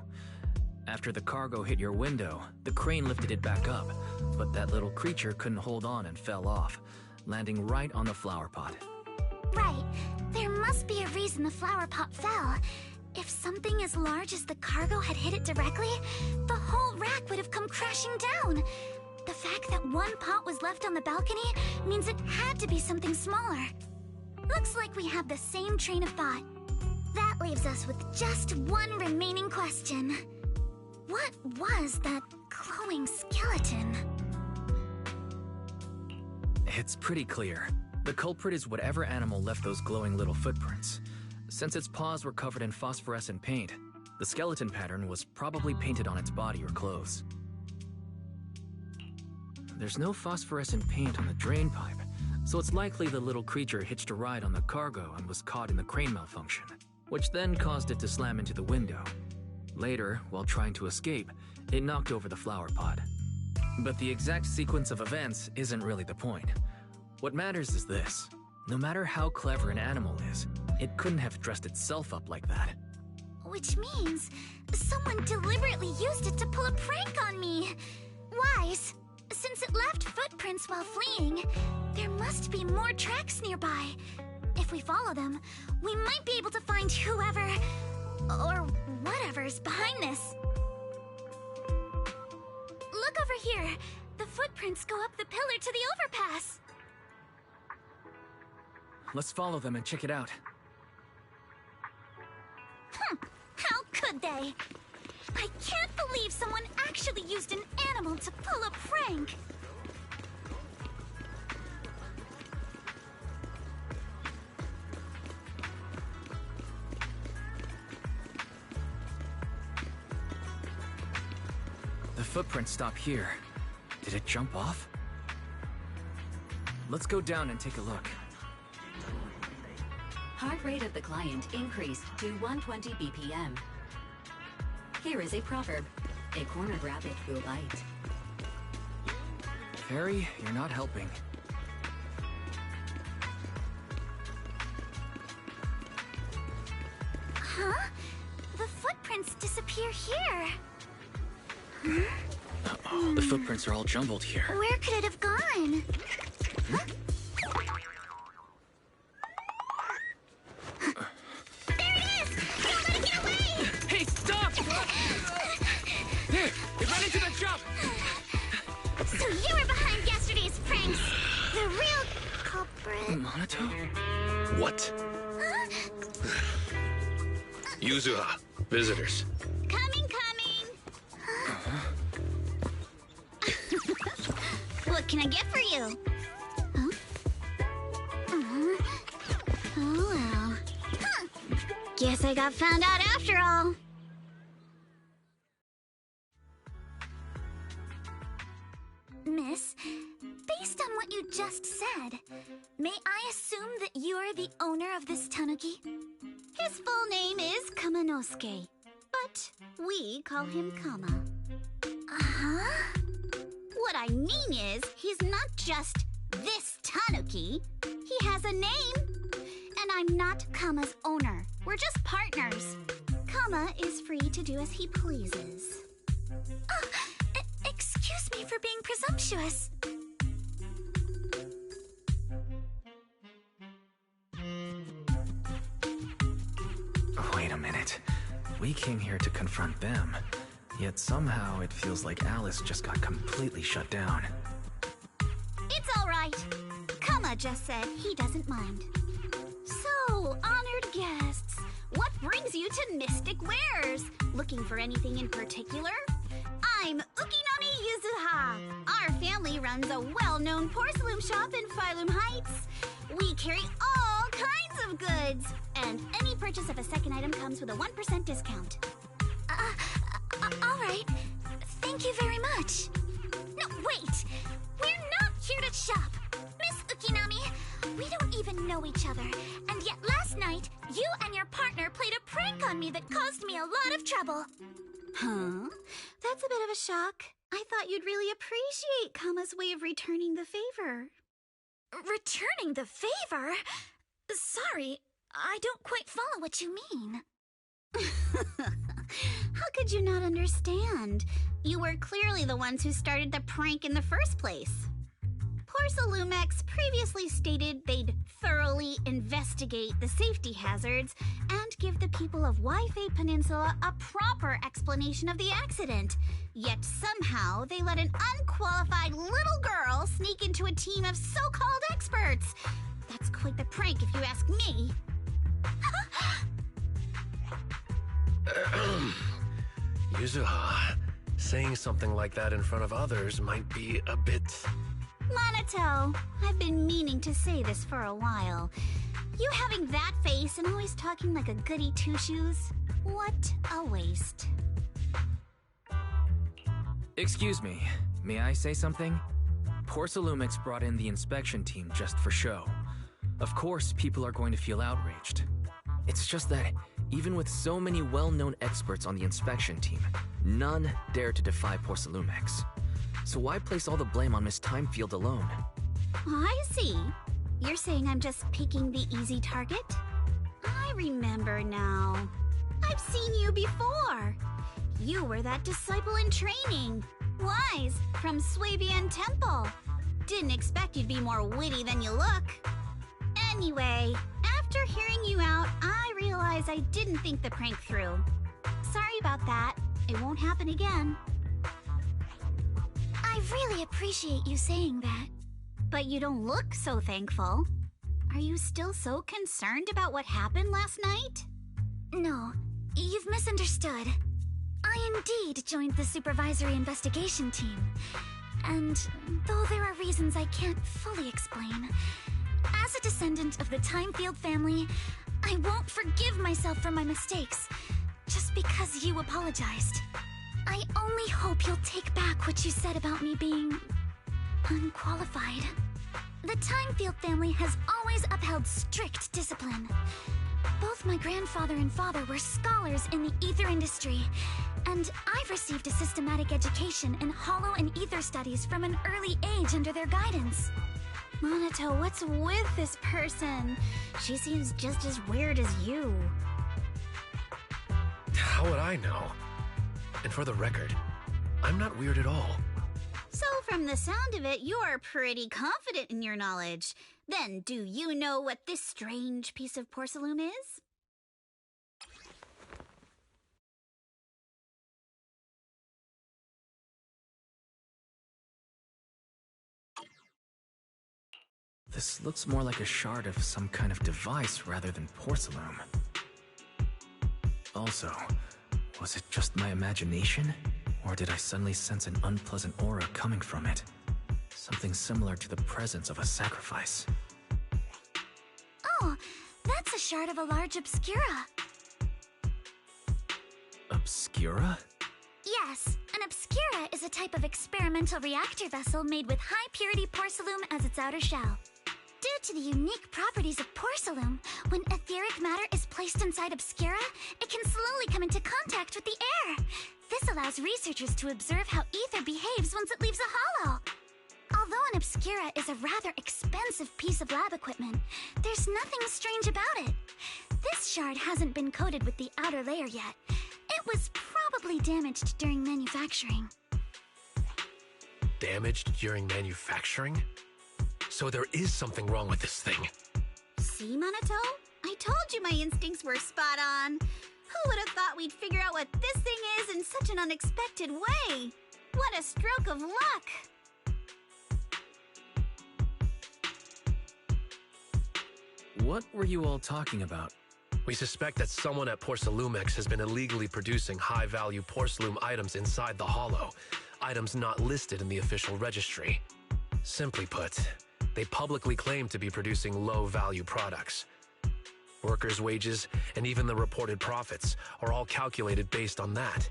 After the cargo hit your window, the crane lifted it back up, but that little creature couldn't hold on and fell off, landing right on the flower pot. Right. There must be a reason the flower pot fell. If something as large as the cargo had hit it directly, the whole rack would have come crashing down. The fact that one pot was left on the balcony means it had to be something smaller. Looks like we have the same train of thought. That leaves us with just one remaining question. What was that glowing skeleton? It's pretty clear. The culprit is whatever animal left those glowing little footprints. Since its paws were covered in phosphorescent paint, the skeleton pattern was probably painted on its body or clothes. There's no phosphorescent paint on the drain pipe, so it's likely the little creature hitched a ride on the cargo and was caught in the crane malfunction, which then caused it to slam into the window. Later, while trying to escape, it knocked over the flower pot. But the exact sequence of events isn't really the point. What matters is this. No matter how clever an animal is, it couldn't have dressed itself up like that. Which means someone deliberately used it to pull a prank on me. Wise, since it left footprints while fleeing, there must be more tracks nearby. If we follow them, we might be able to find whoever or whatever's behind this. Look over here. The footprints go up the pillar to the overpass. Let's follow them and check it out. How could they? I can't believe someone actually used an animal to pull a prank. The footprints stop here. Did it jump off? Let's go down and take a look. Heart rate of the client increased to 120 BPM. Here is a proverb. A cornered rabbit will bite. Fairy, you're not helping. Huh? The footprints disappear here. Huh? Oh, the footprints are all jumbled here. Where could it have gone? Huh? There it is! Don't let it get away! Hey, stop! There! It ran into the jump! So you were behind yesterday's pranks! The real culprit... Monato? What? Huh? Yuzuha, visitors. Coming! What can I get for you? Huh? Oh well. Huh. Guess I got found out after all. Miss, based on what you just said, may I assume that you are the owner of this tanuki? His full name is Kamanosuke, but we call him Kama. Uh-huh. What I mean is, he's not just this tanuki. He has a name. And I'm not Kama's owner. We're just partners. Kama is free to do as he pleases. Excuse me for being presumptuous. Wait a minute. We came here to confront them. Yet somehow it feels like Alice just got completely shut down. It's all right. Kama just said he doesn't mind. So, honored guests, what brings you to Mystic Wares? Looking for anything in particular? I'm Ukinami Yuzuha. Our family runs a well-known porcelain shop in Phylum Heights. We carry all kinds of goods, and any purchase of a second item comes with a 1% discount. All right. Thank you very much. No, wait. We're not here to shop. Miss Ukinami, we don't even know each other. And yet last night, you and your partner played a prank on me that caused me a lot of trouble. Huh? That's a bit of a shock. I thought you'd really appreciate Kama's way of returning the favor. Returning the favor? Sorry, I don't quite follow what you mean. How could you not understand? You were clearly the ones who started the prank in the first place. Porcelumex previously stated they'd thoroughly investigate the safety hazards and give the people of Waifei Peninsula a proper explanation of the accident. Yet somehow they let an unqualified little girl sneak into a team of so-called experts. That's quite the prank if you ask me. Yuzuha, saying something like that in front of others might be a bit... Monato, I've been meaning to say this for a while. You having that face and always talking like a goody two-shoes? What a waste. Excuse me, may I say something? Porcelumix brought in the inspection team just for show. Of course, people are going to feel outraged. It's just that, even with so many well-known experts on the inspection team, none dare to defy Porcelumix. So why place all the blame on Miss Timefield alone? I see. You're saying I'm just picking the easy target? I remember now. I've seen you before. You were that disciple in training. Wise, from Swabian Temple. Didn't expect you'd be more witty than you look. Anyway, after hearing you out, I realized I didn't think the prank through. Sorry about that. It won't happen again. I really appreciate you saying that. But you don't look so thankful. Are you still so concerned about what happened last night? No, you've misunderstood. I indeed joined the supervisory investigation team. And though there are reasons I can't fully explain, as a descendant of the Timefield family, I won't forgive myself for my mistakes, just because you apologized. I only hope you'll take back what you said about me being unqualified. The Timefield family has always upheld strict discipline. Both my grandfather and father were scholars in the ether industry, and I've received a systematic education in hollow and ether studies from an early age under their guidance. Monato, what's with this person? She seems just as weird as you. how would I know? And for the record, I'm not weird at all. So from the sound of it, you're pretty confident in your knowledge. Then, do you know what this strange piece of porcelain is? This looks more like a shard of some kind of device rather than porcelain. Also, was it just my imagination? Or did I suddenly sense an unpleasant aura coming from it? Something similar to the presence of a sacrifice. Oh, that's a shard of a large obscura. Obscura? Yes, an obscura is a type of experimental reactor vessel made with high-purity porcelain as its outer shell. Due to the unique properties of porcelain, when etheric matter is placed inside obscura, it can slowly come into contact with the air. This allows researchers to observe how ether behaves once it leaves a hollow. Although an obscura is a rather expensive piece of lab equipment, there's nothing strange about it. This shard hasn't been coated with the outer layer yet. It was probably damaged during manufacturing. Damaged during manufacturing? So there is something wrong with this thing. See, Minato? I told you my instincts were spot on. Who would have thought we'd figure out what this thing is in such an unexpected way? What a stroke of luck! What were you all talking about? We suspect that someone at Porcelumex has been illegally producing high-value porcelain items inside the hollow, items not listed in the official registry. Simply put, they publicly claim to be producing low-value products. Workers' wages and even the reported profits are all calculated based on that.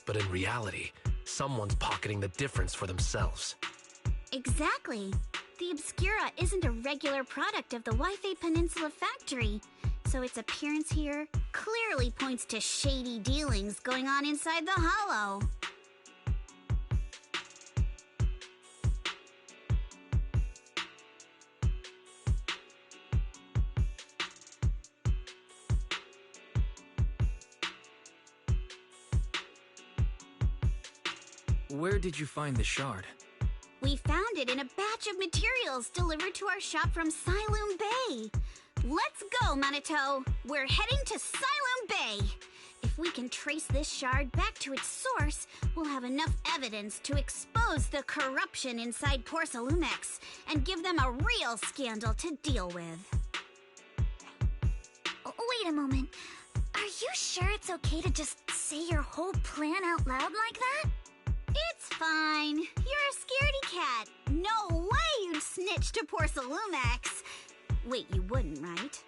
But in reality, someone's pocketing the difference for themselves. Exactly. The Obscura isn't a regular product of the Wi-Fi Peninsula factory, so its appearance here clearly points to shady dealings going on inside the hollow. Where did you find the shard? We found it in a batch of materials delivered to our shop from Siloam Bay. Let's go, Minato! We're heading to Siloam Bay! If we can trace this shard back to its source, we'll have enough evidence to expose the corruption inside Porcelumex and give them a real scandal to deal with. Wait a moment. Are you sure it's okay to just say your whole plan out loud like that? It's fine. You're a scaredy cat. No way you'd snitch to Porcelumex. Wait, you wouldn't, right?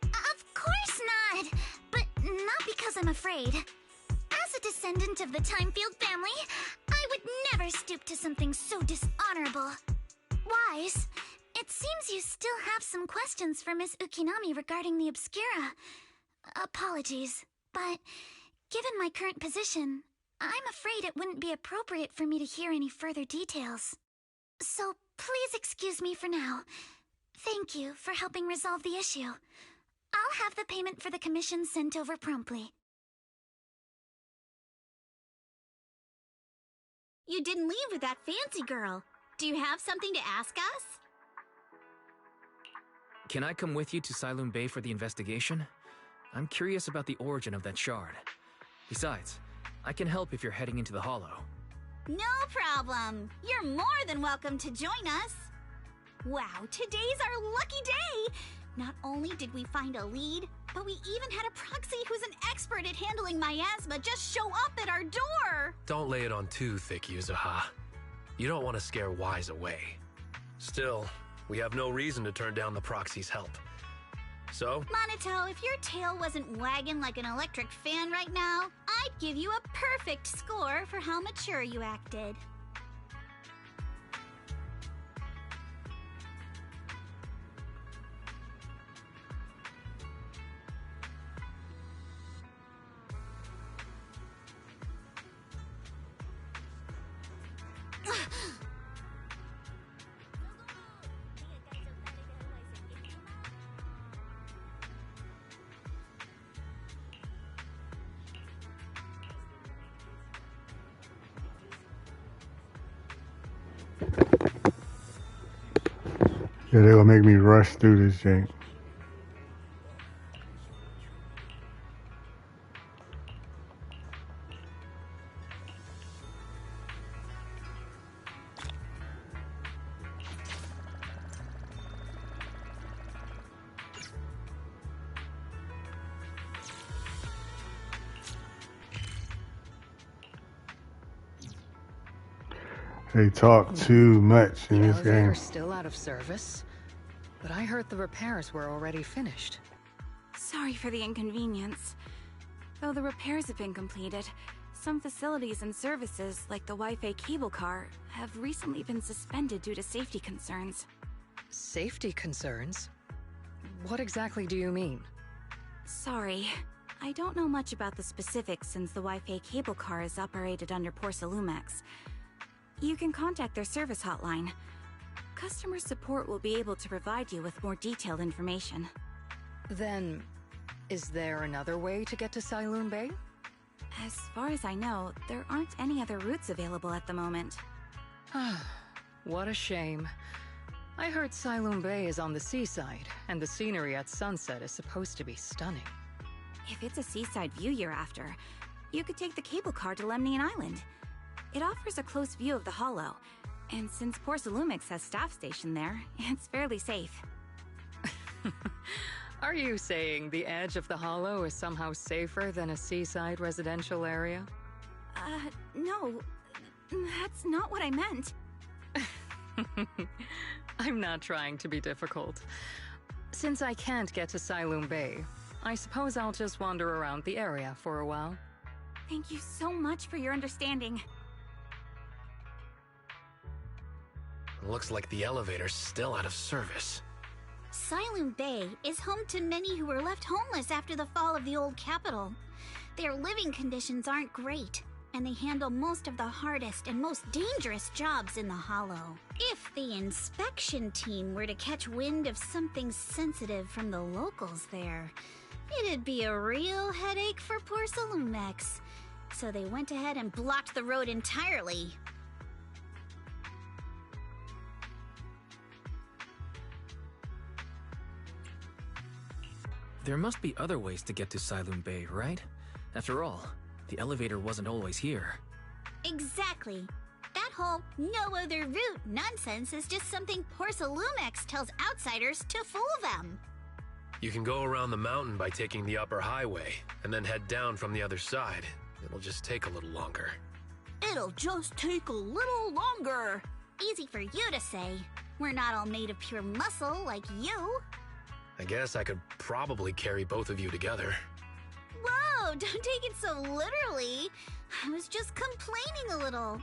Of course not! But not because I'm afraid. As a descendant of the Timefield family, I would never stoop to something so dishonorable. Wise, it seems you still have some questions for Miss Ukinami regarding the Obscura. Apologies, but given my current position, I'm afraid it wouldn't be appropriate for me to hear any further details. So please excuse me for now. Thank you for helping resolve the issue. I'll have the payment for the commission sent over promptly. You didn't leave with that fancy girl. Do you have something to ask us? Can I come with you to Siloam Bay for the investigation? I'm curious about the origin of that shard. Besides, I can help if you're heading into the hollow. No problem. You're more than welcome to join us. Wow, today's our lucky day. Not only did we find a lead, but we even had a proxy who's an expert at handling miasma just show up at our door. Don't lay it on too thick, Yuzuha. You don't want to scare Wise away. Still, we have no reason to turn down the proxy's help. So? Minato, if your tail wasn't wagging like an electric fan right now, I'd give you a perfect score for how mature you acted. Yeah, they gonna make me rush through this thing. They talk too much in The this game. elevator's still out of service, but I heard the repairs were already finished. Sorry for the inconvenience. Though the repairs have been completed, some facilities and services, like the Wi-Fi cable car, have recently been suspended due to safety concerns. Safety concerns? What exactly do you mean? Sorry. I don't know much about the specifics since the Wi-Fi cable car is operated under Porcelumex. You can contact their service hotline. Customer support will be able to provide you with more detailed information. Then, is there another way to get to Sailoon Bay? As far as I know, there aren't any other routes available at the moment. What a shame. I heard Sailoon Bay is on the seaside, and the scenery at sunset is supposed to be stunning. If it's a seaside view you're after, you could take the cable car to Lemnian Island. It offers a close view of the Hollow, and since Porcelumex has staff stationed there, it's fairly safe. Are you saying the edge of the Hollow is somehow safer than a seaside residential area? No. That's not what I meant. I'm not trying to be difficult. Since I can't get to Sailoon Bay, I suppose I'll just wander around the area for a while. Thank you so much for your understanding. Looks like the elevator's still out of service. Sailoon Bay is home to many who were left homeless after the fall of the old capital. Their living conditions aren't great, and they handle most of the hardest and most dangerous jobs in the Hollow. If the inspection team were to catch wind of something sensitive from the locals there, it'd be a real headache for Porcelumex. So they went ahead and blocked the road entirely. There must be other ways to get to Sailoon Bay, right? After all, the elevator wasn't always here. Exactly. That whole no other route nonsense is just something Porcelumex tells outsiders to fool them. You can go around the mountain by taking the upper highway, and then head down from the other side. It'll just take a little longer. It'll just take a little longer. Easy for you to say. We're not all made of pure muscle like you. I guess I could probably carry both of you together. Whoa, don't take it so literally. I was just complaining a little.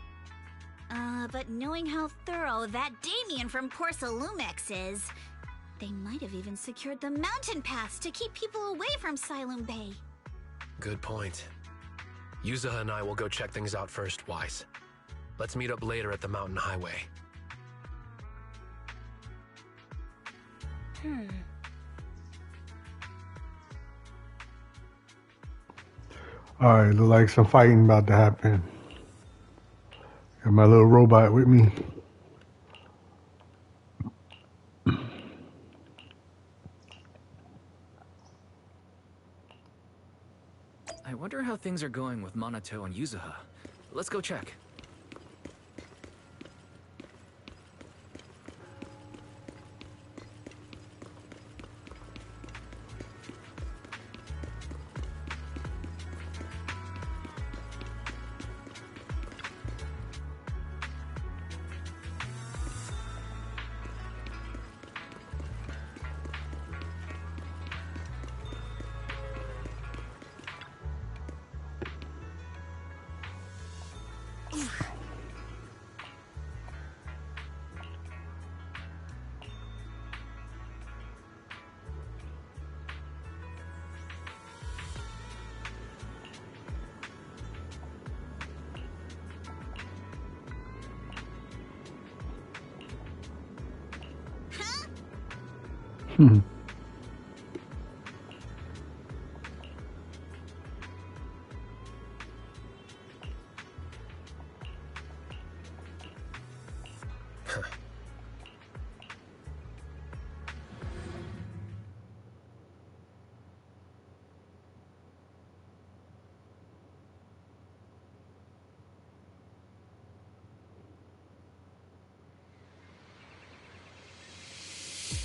But knowing how thorough that Damien from Porcelumex is, they might have even secured the mountain pass to keep people away from Sailoon Bay. Good point. Yuzuha and I will go check things out first, Wise. Let's meet up later at the mountain highway. Alright, look like some fighting about to happen. Got my little robot with me. I wonder how things are going with Minato and Yuzuha. Let's go check.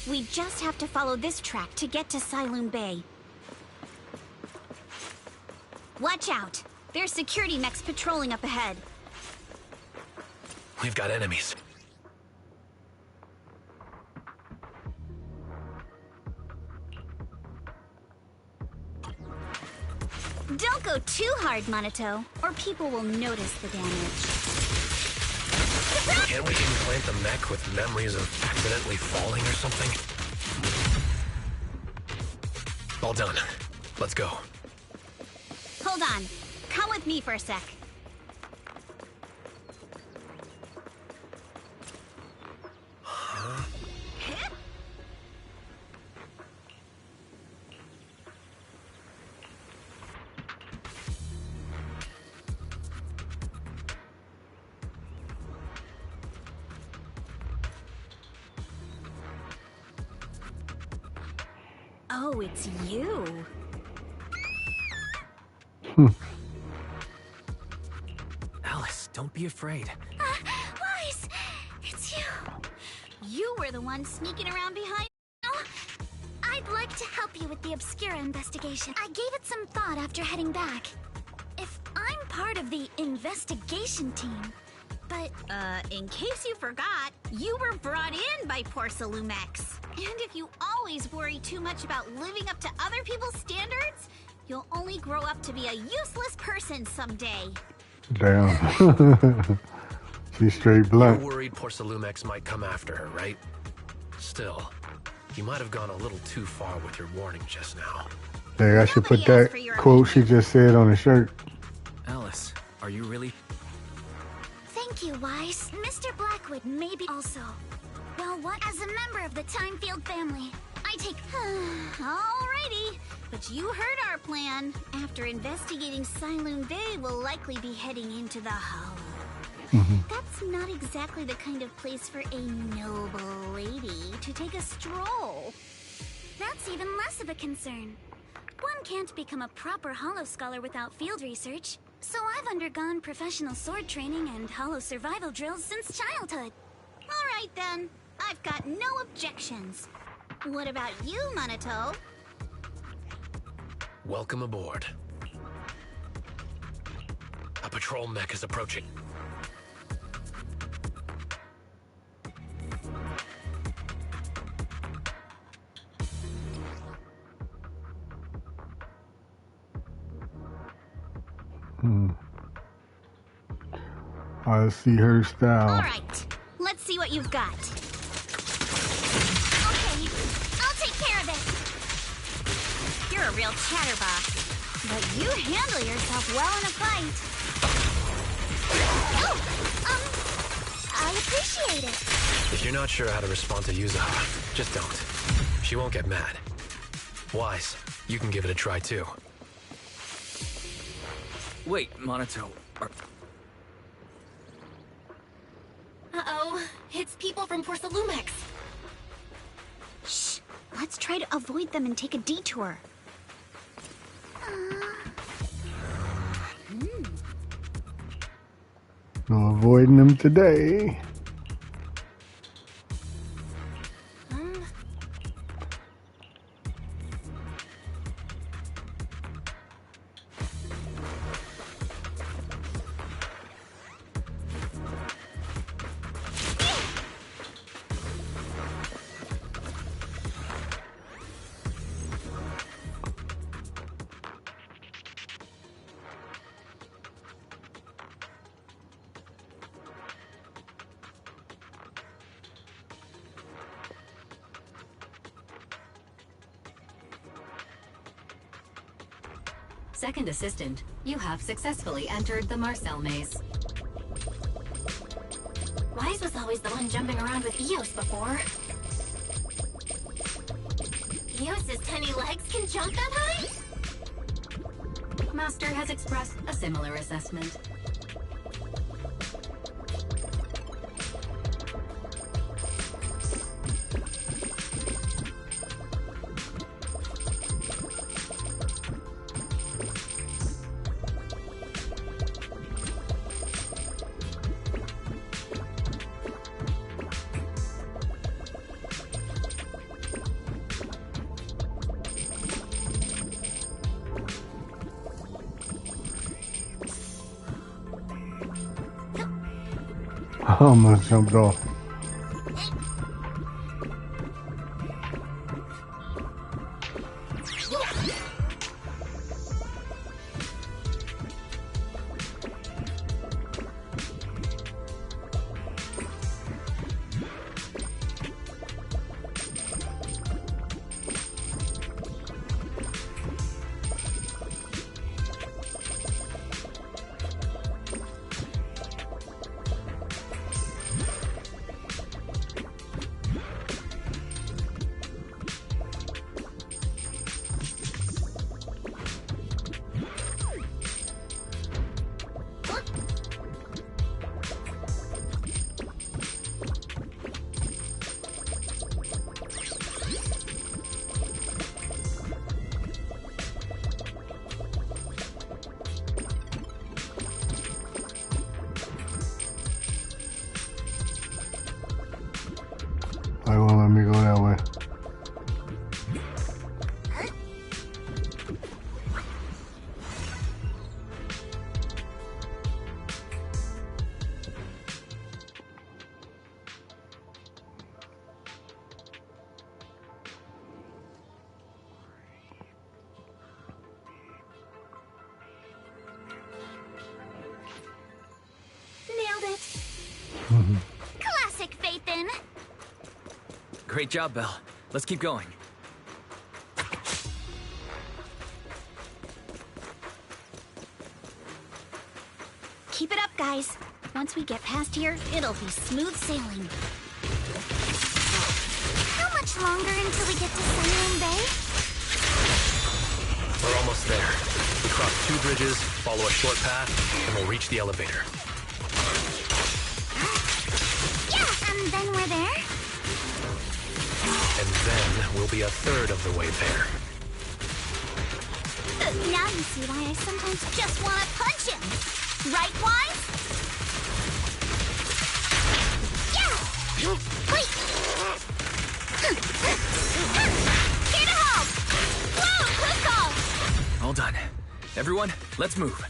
We just have to follow this track to get to Siloon Bay. Watch out! There's security mechs patrolling up ahead. We've got enemies. Don't go too hard, Monato, or people will notice the damage. Can't we implant the mech with memories of accidentally falling or something? All done. Let's go. Hold on. Come with me for a sec. Oh, it's you. Alice, don't be afraid. Weiss, it's you. You were the one sneaking around behind. I'd like to help you with the Obscura investigation. I gave it some thought after heading back. If I'm part of the investigation team, but, in case you forgot, you were brought in by Porcelumex. And if you always worry too much about living up to other people's standards, you'll only grow up to be a useless person someday. Damn. She's straight blunt. You're worried Porcelumex might come after her, right? Still, you might have gone a little too far with your warning just now. Dang, I should put that quote she just said on the shirt. Alice, are you really... Thank you, Weiss. Mr. Blackwood maybe also. Well, what? As a member of the Timefield family, I take... Alrighty. But you heard our plan. After investigating Siloon Bay, we'll likely be heading into the Hollow. That's not exactly the kind of place for a noble lady to take a stroll. That's even less of a concern. One can't become a proper Hollow scholar without field research. So I've undergone professional sword training and Hollow survival drills since childhood. Alright then. I've got no objections. What about you, Monato? Welcome aboard. A patrol mech is approaching. I see her style. Alright, let's see what you've got. Okay, I'll take care of it. You're a real chatterbox, but you handle yourself well in a fight. Oh, I appreciate it. If you're not sure how to respond to Yuzaha, just don't. She won't get mad. Weiss, you can give it a try too. Wait, Monato, Uh-oh, it's people from Porcelumex. Shh, let's try to avoid them and take a detour. No avoiding them today. Second assistant, you have successfully entered the Marcel maze. Weiss was always the one jumping around with Eos before. Eos's tiny legs can jump that high? Master has expressed a similar assessment. I almost jumped off. They won't let me go that way. Nailed it. Classic Phaethon. Great job, Belle. Let's keep going. Keep it up, guys. Once we get past here, it'll be smooth sailing. How much longer until we get to Sunroom Bay? We're almost there. We cross 2 bridges, follow a short path, and we'll reach the elevator. Yeah, and then we're there? And then we'll be a third of the way there. Now you see why I sometimes just want to punch him. Right, Wise? Yeah! Wait! Here to help! Whoa, quick call! All done. Everyone, let's move.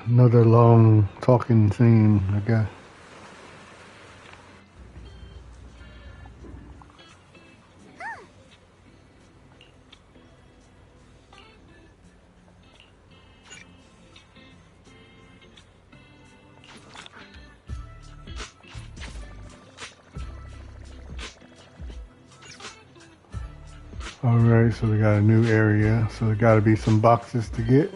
Another long talking scene, I guess. Alright, so we got a new area, so there gotta be some boxes to get.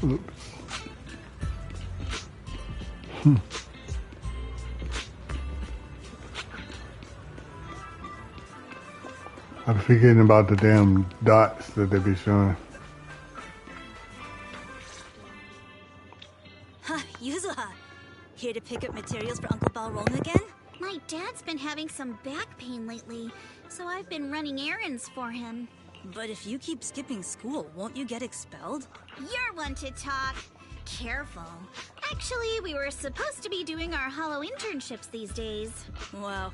Oops. I'm forgetting about the damn dots that they be showing. Huh, Yuzuha. Here to pick up materials for Uncle Balron again? My dad's been having some back pain lately, so I've been running errands for him. But if you keep skipping school, won't you get expelled? You're one to talk. Careful. Actually, we were supposed to be doing our hollow internships these days. Wow,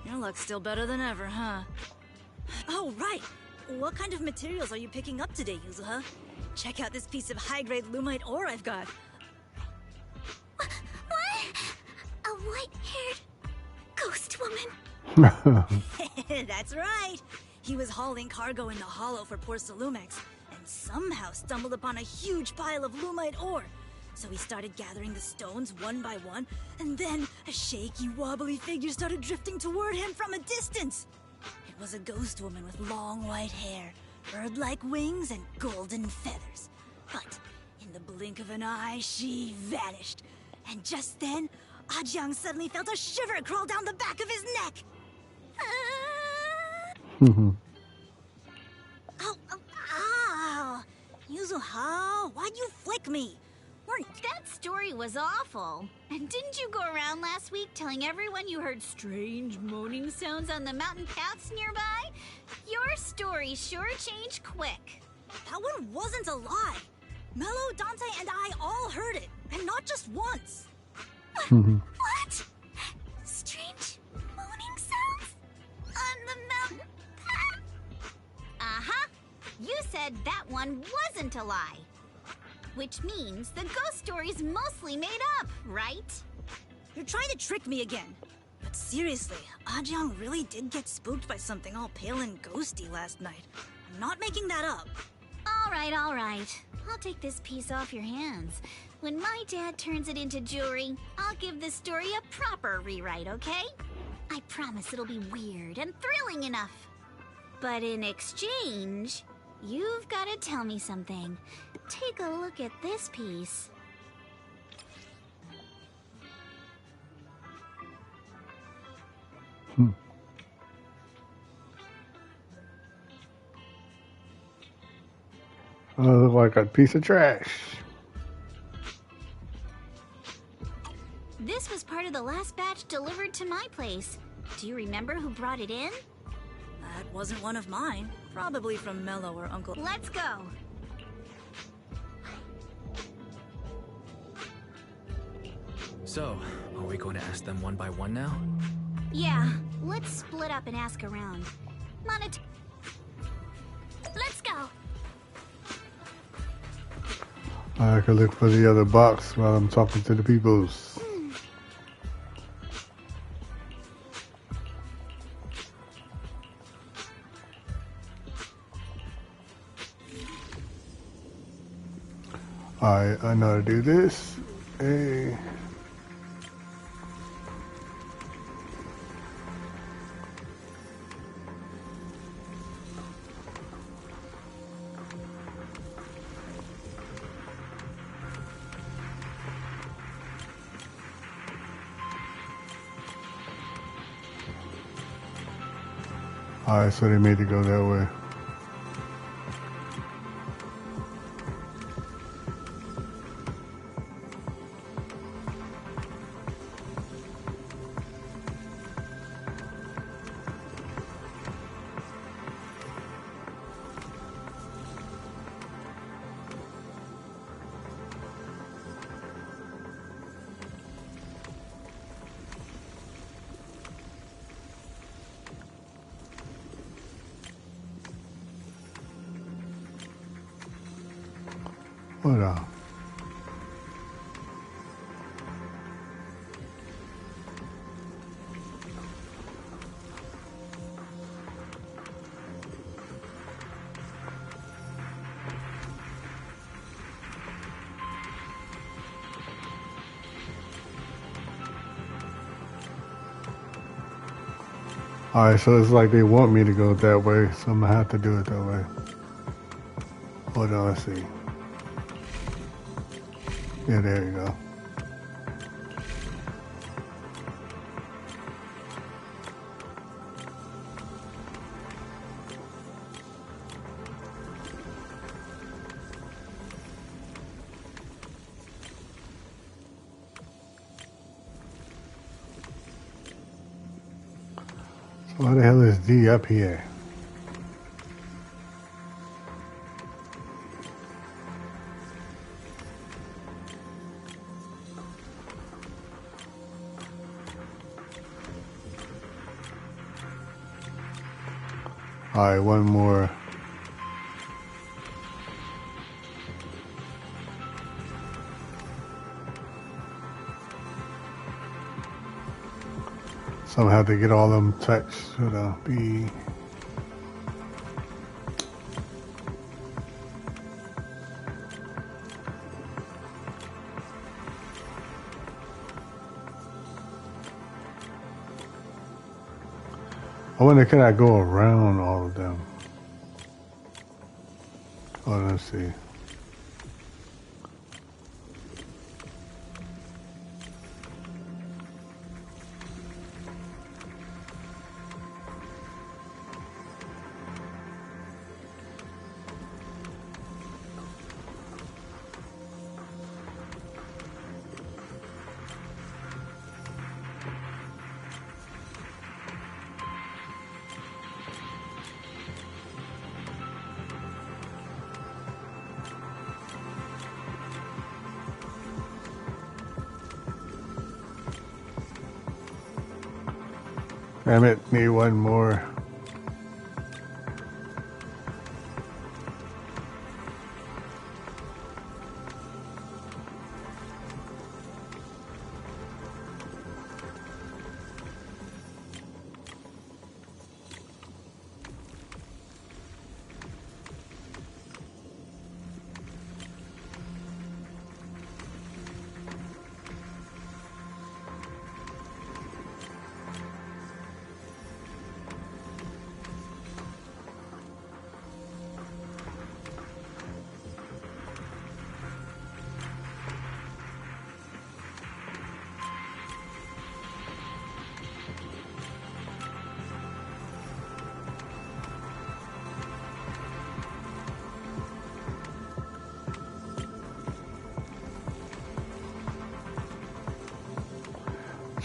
your luck's still better than ever, huh? Oh, right! What kind of materials are you picking up today, Yuzuha? Check out this piece of high-grade lumite ore I've got. What? A white-haired ghost woman? That's right! He was hauling cargo in the hollow for Porcelumex, and somehow stumbled upon a huge pile of lumite ore. So he started gathering the stones one by one, and then a shaky, wobbly figure started drifting toward him from a distance. It was a ghost woman with long white hair, bird-like wings, and golden feathers. But in the blink of an eye, she vanished. And just then, Ajiang suddenly felt a shiver crawl down the back of his neck. Ow! Yuzuha, why'd you flick me? That story was awful. And didn't you go around last week telling everyone you heard strange moaning sounds on the mountain paths nearby? Your story sure changed quick. That one wasn't a lie. Mello, Dante, and I all heard it, and not just once. What? Strange moaning sounds? On the mountain path? Uh-huh. You said that one wasn't a lie. Which means the ghost story's mostly made up, right? You're trying to trick me again. But seriously, Ajiang really did get spooked by something all pale and ghosty last night. I'm not making that up. All right. I'll take this piece off your hands. When my dad turns it into jewelry, I'll give this story a proper rewrite, okay? I promise it'll be weird and thrilling enough. But in exchange, you've got to tell me something. Take a look at this piece. Look like a piece of trash. This was part of the last batch delivered to my place. Do you remember who brought it in? That wasn't one of mine. Probably from Mello or Uncle. Let's go. So, are we going to ask them one by one now? Yeah, let's split up and ask around. Let's go. I could look for the other box while I'm talking to the peoples. Alright, I know how to do this. Hey. Alright, so they made it go that way. Hold on. Alright, so it's like they want me to go that way, so I'm gonna have to do it that way. Hold on, let's see. Yeah, there you go. So why the hell is D up here? Alright, one more. Somehow to get all them touched, so it'll be. I wonder, can I go around all of them? Oh, let's see. Damn it, need one more.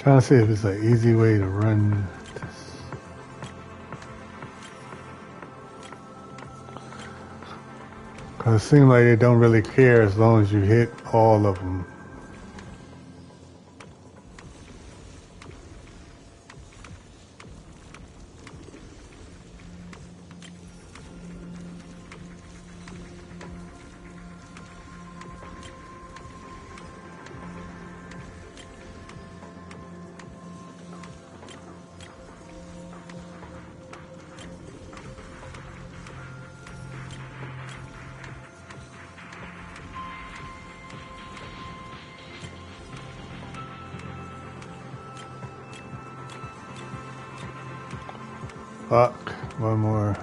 Trying to see if it's an easy way to run this. Cause it seems like they don't really care as long as you hit all of them. Fuck, one more.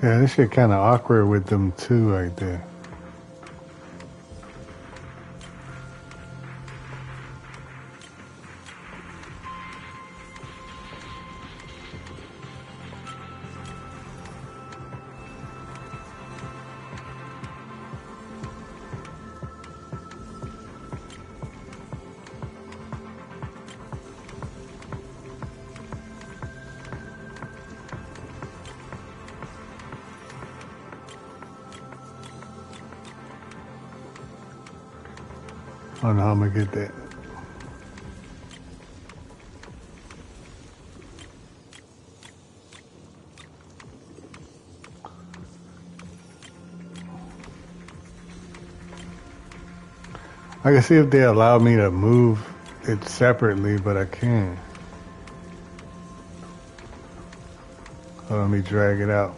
Yeah, this shit kind of awkward with them too, right there. I don't know how I'm gonna get that. I can see if they allow me to move it separately, but I can't. So let me drag it out.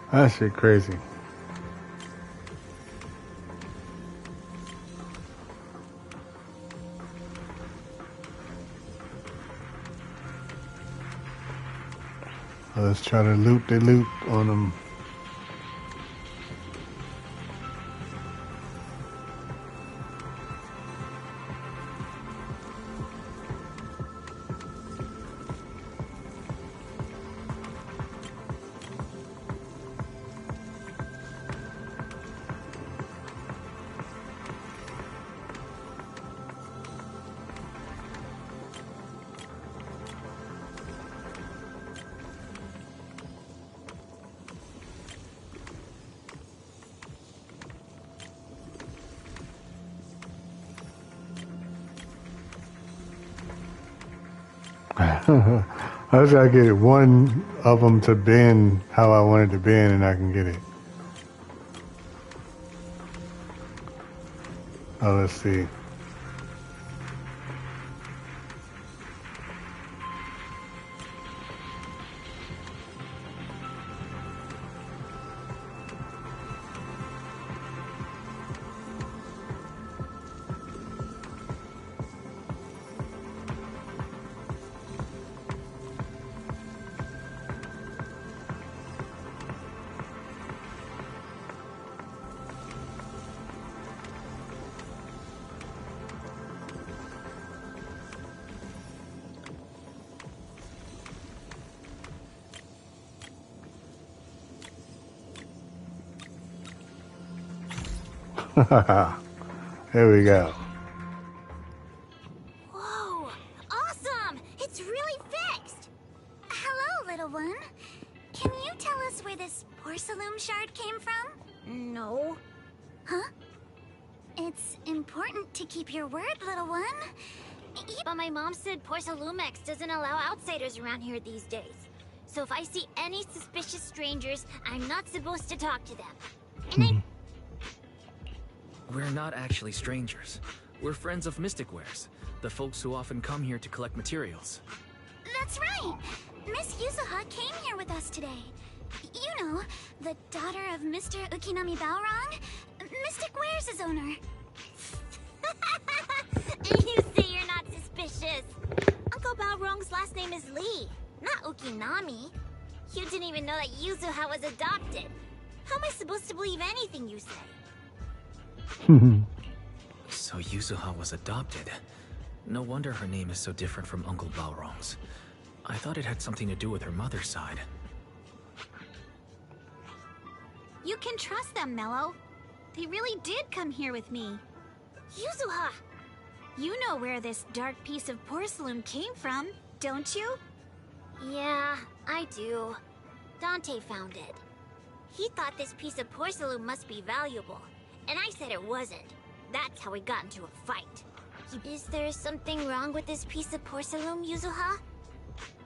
That shit crazy. Let's try to loop the loop on them. I just gotta get one of them to bend how I want it to bend, and I can get it. Oh, let's see. There we go. Whoa! Awesome! It's really fixed! Hello, little one. Can you tell us where this porcelain shard came from? No. Huh? It's important to keep your word, little one. But my mom said Porcelumex doesn't allow outsiders around here these days. So if I see any suspicious strangers, I'm not supposed to talk to them. And We're not actually strangers. We're friends of Mystic Wares, the folks who often come here to collect materials. That's right! Miss Yuzuha came here with us today. You know, the daughter of Mr. Ukinami Balrog, Mystic Wares' owner. You say you're not suspicious. Uncle Balrog's last name is Lee, not Ukinami. You didn't even know that Yuzuha was adopted. How am I supposed to believe anything you say? So Yuzuha was adopted. No wonder her name is so different from Uncle Balrog's. I thought it had something to do with her mother's side. You can trust them, Mello. They really did come here with me. Yuzuha! You know where this dark piece of porcelain came from, don't you? Yeah, I do. Dante found it. He thought this piece of porcelain must be valuable, and I said it wasn't. That's how we got into a fight. Is there something wrong with this piece of porcelain, Yuzuha?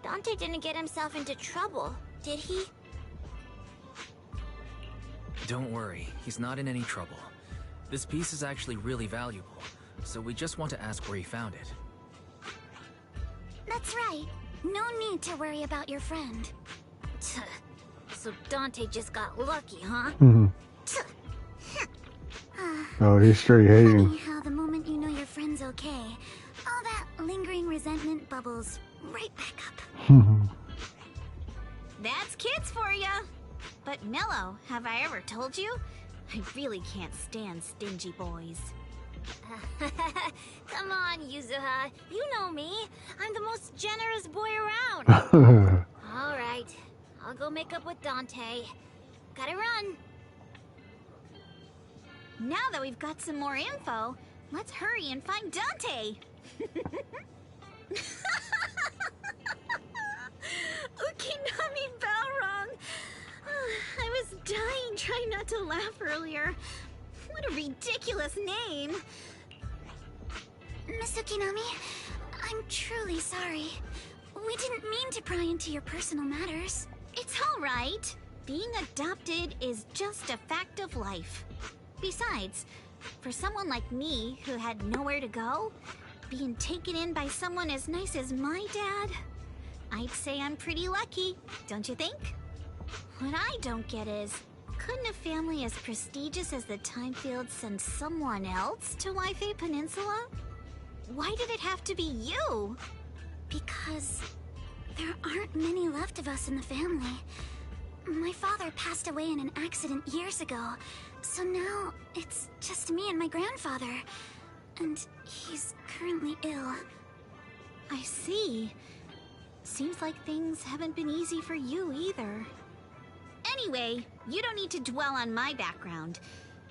Dante didn't get himself into trouble, did he? Don't worry, he's not in any trouble. This piece is actually really valuable, so we just want to ask where he found it. That's right. No need to worry about your friend. So Dante just got lucky, huh? Oh, he's straight hating. Funny how the moment you know your friend's okay, all that lingering resentment bubbles right back up. That's kids for ya! But Mello, have I ever told you? I really can't stand stingy boys. Come on, Yuzuha. You know me. I'm the most generous boy around. All right. I'll go make up with Dante. Gotta run. Now that we've got some more info, let's hurry and find Dante! Ukinami Balrog! I was dying trying not to laugh earlier. What a ridiculous name! Miss Ukinami, I'm truly sorry. We didn't mean to pry into your personal matters. It's all right. Being adopted is just a fact of life. Besides, for someone like me who had nowhere to go, being taken in by someone as nice as my dad, I'd say I'm pretty lucky, don't you think? What I don't get is, couldn't a family as prestigious as the Timefields send someone else to Waifei Peninsula? Why did it have to be you? Because There aren't many left of us in the family. My father passed away in an accident years ago, so now it's just me and my grandfather. And he's currently ill. I see. Seems like things haven't been easy for you either. Anyway, you don't need to dwell on my background.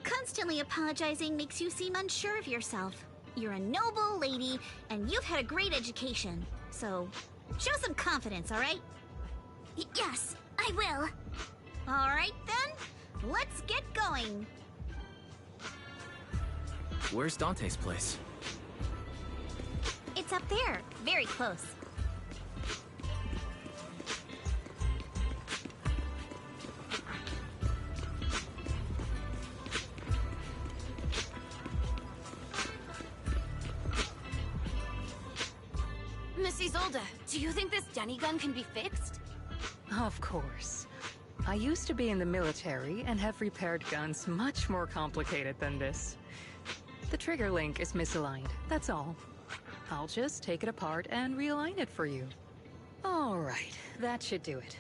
Constantly apologizing makes you seem unsure of yourself. You're a noble lady, and you've had a great education. So, show some confidence, alright? Yes, I will. Alright then, let's get going. Where's Dante's place? It's up there, very close. Miss Isolde, do you think this Denny gun can be fixed? Of course. I used to be in the military and have repaired guns much more complicated than this. The trigger link is misaligned, that's all. I'll just take it apart and realign it for you. All right, that should do it.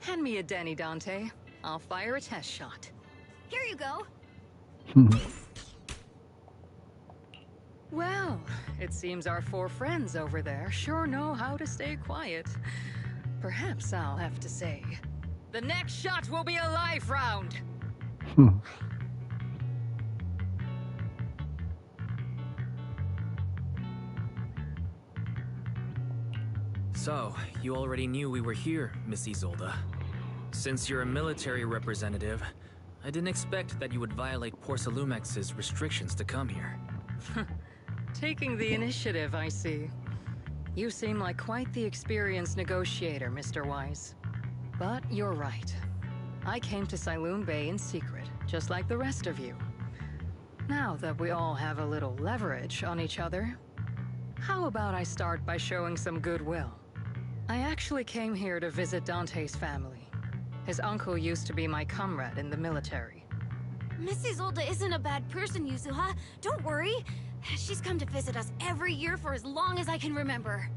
Hand me a Denny, Dante. I'll fire a test shot. Here you go. Well, it seems our four friends over there sure know how to stay quiet. Perhaps I'll have to say, the next shot will be a life round. So, you already knew we were here, Miss Isolde. Since you're a military representative, I didn't expect that you would violate Porcelumex's restrictions to come here. Taking the initiative, I see. You seem like quite the experienced negotiator, Mr. Wise. But you're right. I came to Siloon Bay in secret, just like the rest of you. Now that we all have a little leverage on each other, how about I start by showing some goodwill? I actually came here to visit Dante's family. His uncle used to be my comrade in the military. Miss Isolde isn't a bad person, Yuzuha. Don't worry. She's come to visit us every year for as long as I can remember.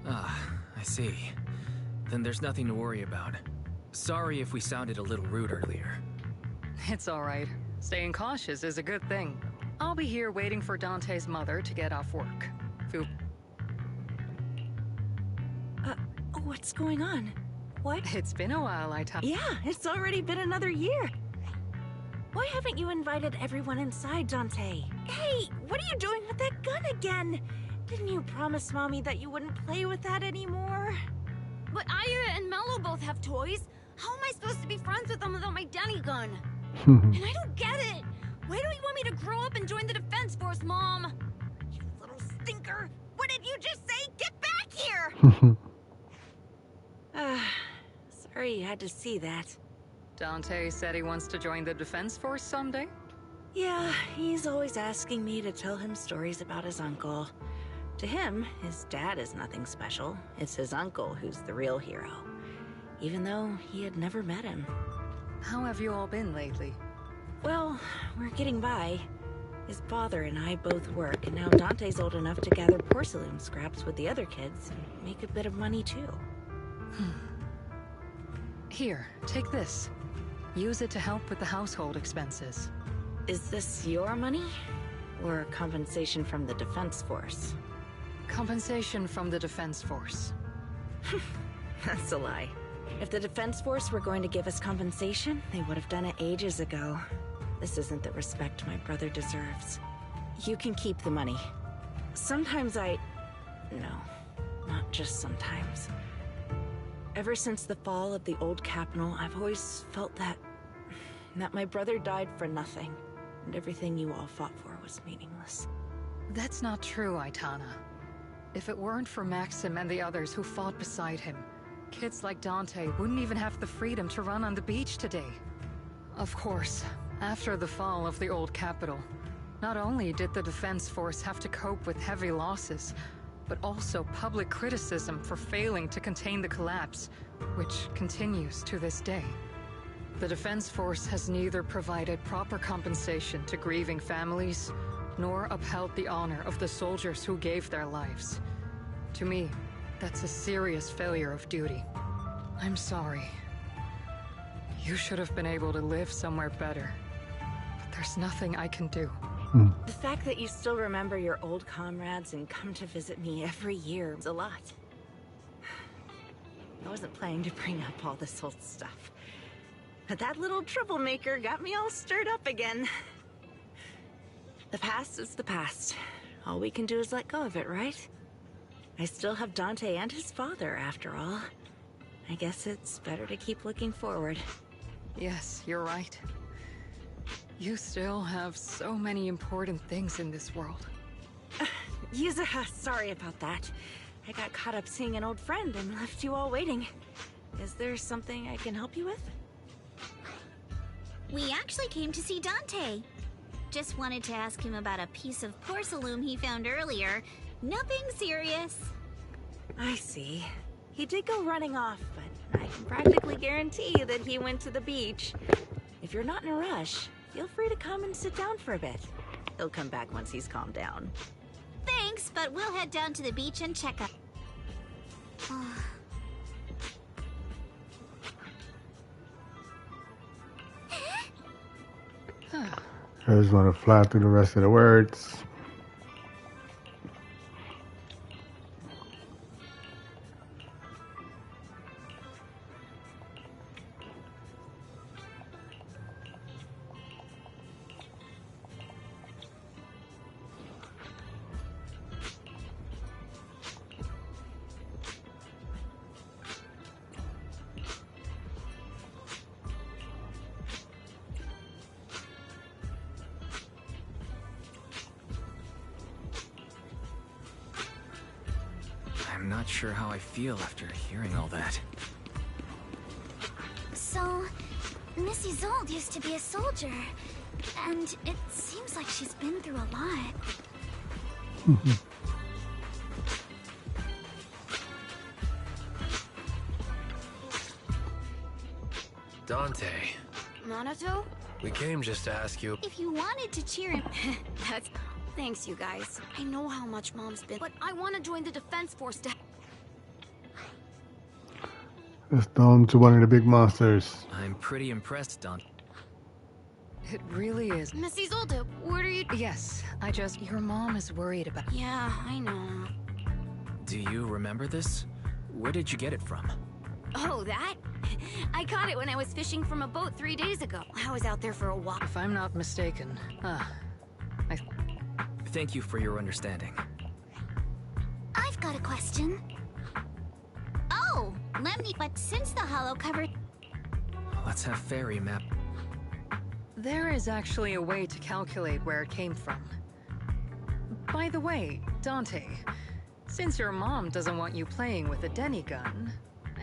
Ah, I see. Then there's nothing to worry about. Sorry if we sounded a little rude earlier. It's all right. Staying cautious is a good thing. I'll be here waiting for Dante's mother to get off work. What's going on? What? It's been a while, Yeah, it's already been another year. Why haven't you invited everyone inside, Dante? Hey, what are you doing with that gun again? Didn't you promise Mommy that you wouldn't play with that anymore? But Aya and Mello both have toys. How am I supposed to be friends with them without my Denny gun? And I don't get it. Why do you want me to grow up and join the Defense Force, Mom? You little stinker. What did you just say? Get back here! Sorry you had to see that. Dante said he wants to join the Defense Force someday? Yeah, he's always asking me to tell him stories about his uncle. To him, his dad is nothing special. It's his uncle who's the real hero. Even though he had never met him. How have you all been lately? Well, we're getting by. His father and I both work, and now Dante's old enough to gather porcelain scraps with the other kids and make a bit of money too. Here, take this. Use it to help with the household expenses. Is this your money? Or compensation from the Defense Force? Compensation from the Defense Force. That's a lie. If the Defense Force were going to give us compensation, they would have done it ages ago. This isn't the respect my brother deserves. You can keep the money. Sometimes No, not just sometimes. Ever since the fall of the old capital, I've always felt that my brother died for nothing, and everything you all fought for was meaningless. That's not true, Aitana. If it weren't for Maxim and the others who fought beside him, kids like Dante wouldn't even have the freedom to run on the beach today. Of course, after the fall of the old capital, not only did the Defense Force have to cope with heavy losses, but also public criticism for failing to contain the collapse, which continues to this day. The Defense Force has neither provided proper compensation to grieving families, nor upheld the honor of the soldiers who gave their lives. To me, that's a serious failure of duty. I'm sorry. You should have been able to live somewhere better. But there's nothing I can do. The fact that you still remember your old comrades and come to visit me every year is a lot. I wasn't planning to bring up all this old stuff. But that little troublemaker got me all stirred up again. The past is the past. All we can do is let go of it, right? I still have Dante and his father, after all. I guess it's better to keep looking forward. Yes, you're right. You still have so many important things in this world. Yuza, sorry about that. I got caught up seeing an old friend and left you all waiting. Is there something I can help you with? We actually came to see Dante. Just wanted to ask him about a piece of porcelain he found earlier. Nothing serious. I see. He did go running off, but I can practically guarantee you that he went to the beach. If you're not in a rush, feel free to come and sit down for a bit. He'll come back once he's calmed down. Thanks, but we'll head down to the beach and check up. I just want to fly through the rest of the words. I'm not sure how I feel after hearing all that. So, Miss Isolde used to be a soldier, and it seems like she's been through a lot. Dante, Minato? we came just to ask you. If you wanted to cheer him... That's... Thanks, you guys. I know how much Mom's been, but I want to join the Defense Force to... Let's throw him to one of the big monsters. I'm pretty impressed, Don. It really is. Miss Isolde, what are you... Yes, your mom is worried about... Yeah, I know. Do you remember this? Where did you get it from? Oh, that? I caught it when I was fishing from a boat 3 days ago. I was out there for a walk. If I'm not mistaken, Thank you for your understanding. I've got a question. Oh, let me... But since the holo cover... Let's have Fairy map. There is actually a way to calculate where it came from. By the way, Dante, since your mom doesn't want you playing with a Denny gun,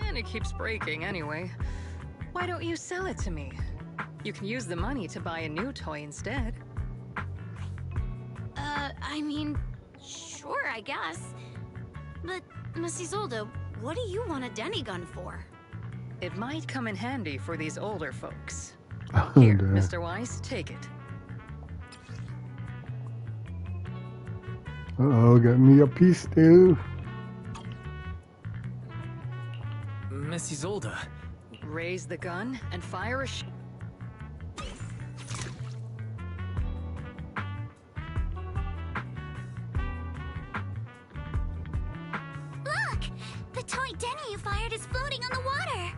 and it keeps breaking anyway, why don't you sell it to me? You can use the money to buy a new toy instead. I mean, sure, I guess. But, Miss Isolde, what do you want a Denny gun for? It might come in handy for these older folks. Oh, Here, dear. Mr. Weiss, take it. Uh-oh, get me a piece too. Miss Isolde. Raise the gun and fire a Look! The toy Denny you fired is floating on the water!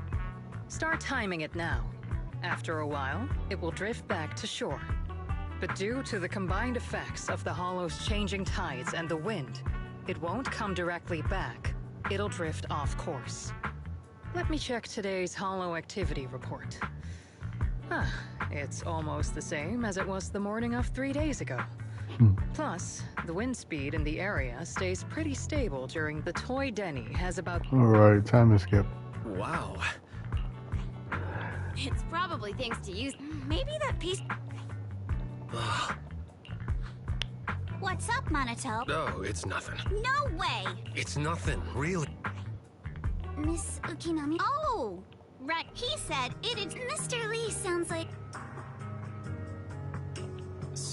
Start timing it now. After a while, it will drift back to shore. But due to the combined effects of the hollow's changing tides and the wind, it won't come directly back. It'll drift off course. Let me check today's hollow activity report. It's almost the same as it was the morning of 3 days ago. Plus, the wind speed in the area stays pretty stable during the toy Denny has about... Alright, time to skip. Wow. It's probably thanks to you. Maybe that piece... What's up, Minato? No, it's nothing. No way! It's nothing, really. Miss Ukinami? Oh! Right, he said it is... Mr. Lee sounds like...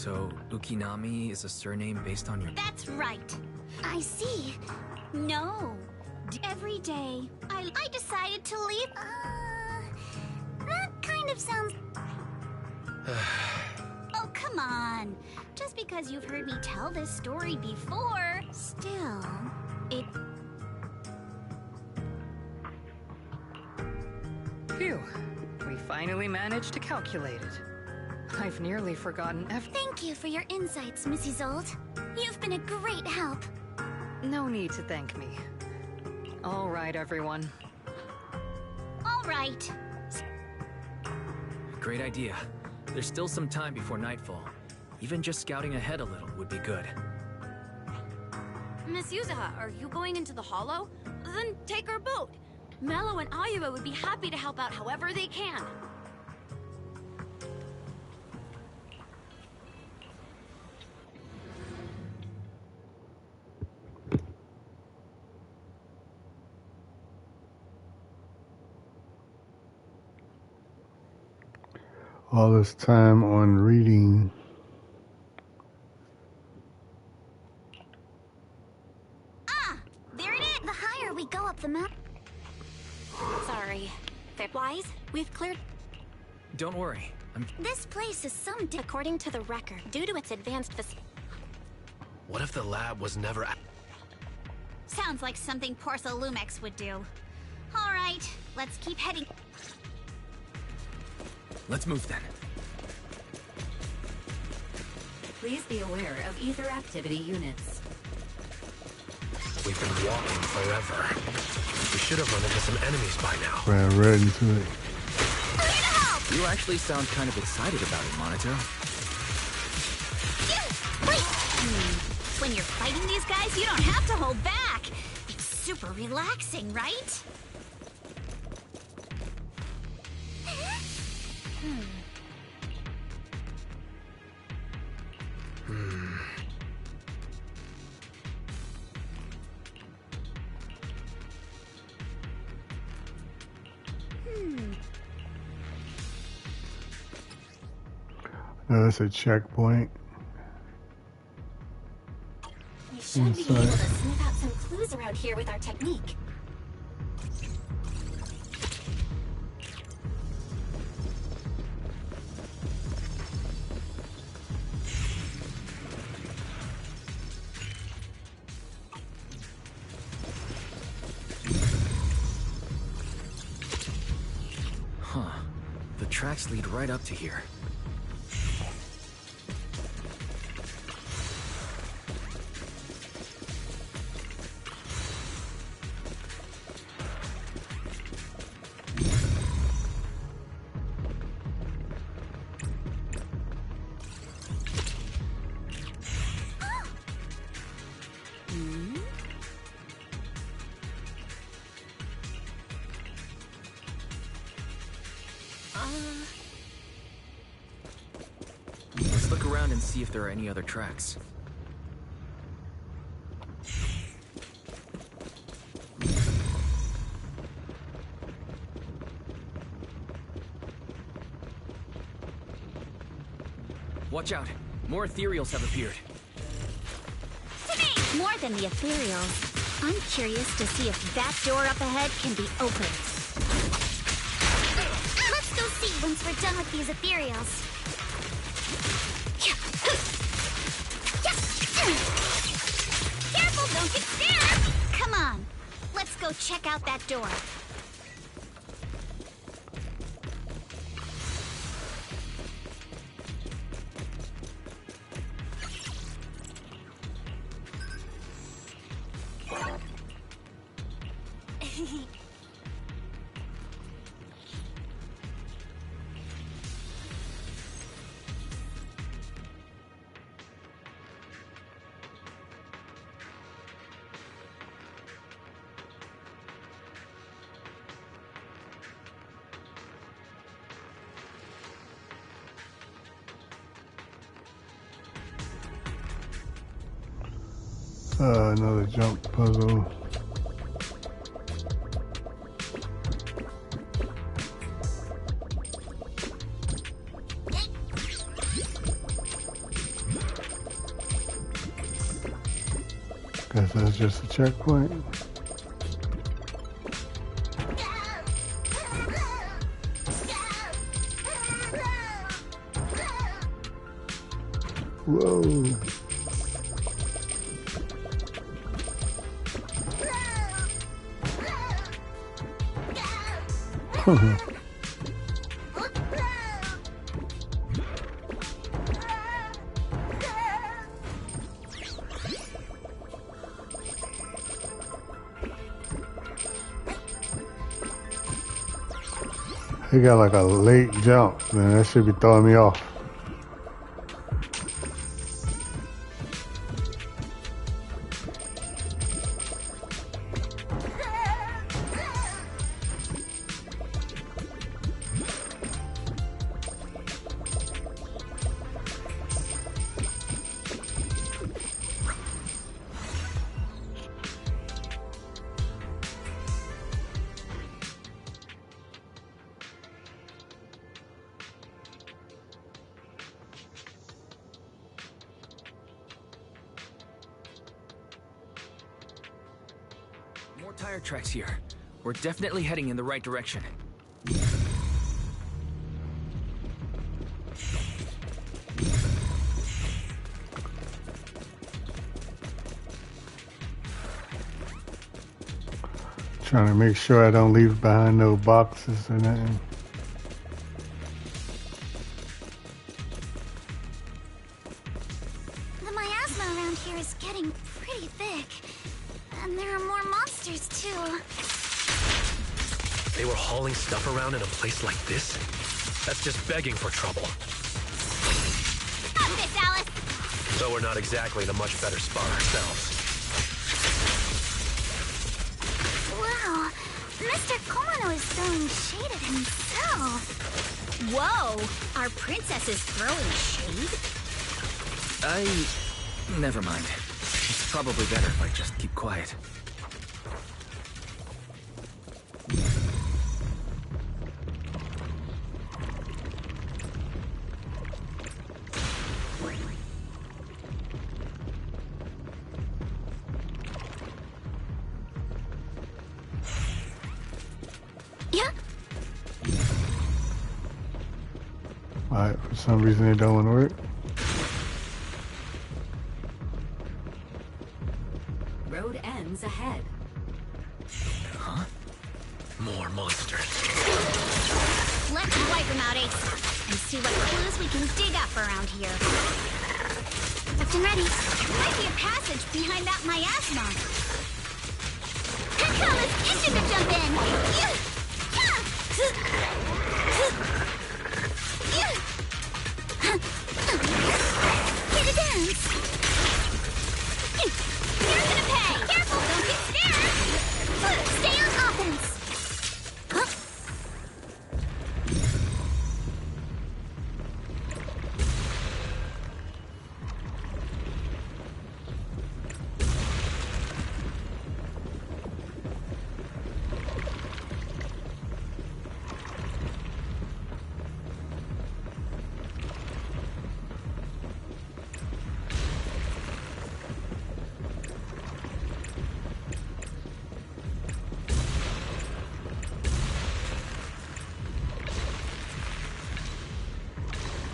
So, Ukinami is a surname based on your... That's right. I see. No. Every day, I decided to leave. That kind of sounds... Oh, come on. Just because you've heard me tell this story before, still, it... Phew. We finally managed to calculate it. I've nearly forgotten Thank you for your insights, Mrs. Old. You've been a great help. No need to thank me. All right, everyone. All right. Great idea. There's still some time before nightfall. Even just scouting ahead a little would be good. Miss Yuzaha, are you going into the hollow? Then take our boat. Mello and Ayuba would be happy to help out however they can. All this time on reading. There it is! The higher we go up the mountain... Sorry. Wise, we've cleared... Don't worry. This place is some... According to the record, due to its advanced... What if the lab was never... Sounds like something Porcelumex would do. All right, let's keep heading... Let's move then. Please be aware of ether activity units. We've been walking forever. We should have run into some enemies by now. Ran right into it. You actually sound kind of excited about it, Monato. When you're fighting these guys, you don't have to hold back. It's super relaxing, right? No, that's a checkpoint. We should be able to sniff out some clues around here with our technique. Huh. The tracks lead right up to here. Let's look around and see if there are any other tracks. Watch out! More ethereals have appeared. More than the ethereals. I'm curious to see if that door up ahead can be opened. Let's go see once we're done with these ethereals. Careful, don't get scared! Come on, let's go check out that door. Another jump puzzle. Guess that's just a checkpoint. Whoa. He got like a late jump, man. That should be throwing me off. More tire tracks here. We're definitely heading in the right direction. Trying to make sure I don't leave behind no boxes or nothing. The miasma around here is getting pretty thick. And there are more monsters, too. They were hauling stuff around in a place like this? That's just begging for trouble. Stop this, Alice! Though we're not exactly in a much better spot ourselves. Wow, Mr. Komano is throwing shade at himself. Whoa! Our princess is throwing shade? Never mind. It's probably better if I just keep quiet. Yeah. Alright, for some reason it don't want to work. Road ends ahead. Huh? More monsters. Let's wipe them out, Ace, and see what clues we can dig up around here. Left and ready. There might be a passage behind that miasma. Come on, let's get you to jump in! Get a dance. You're gonna pay! Careful, don't get scared! Stay on offense. Huh?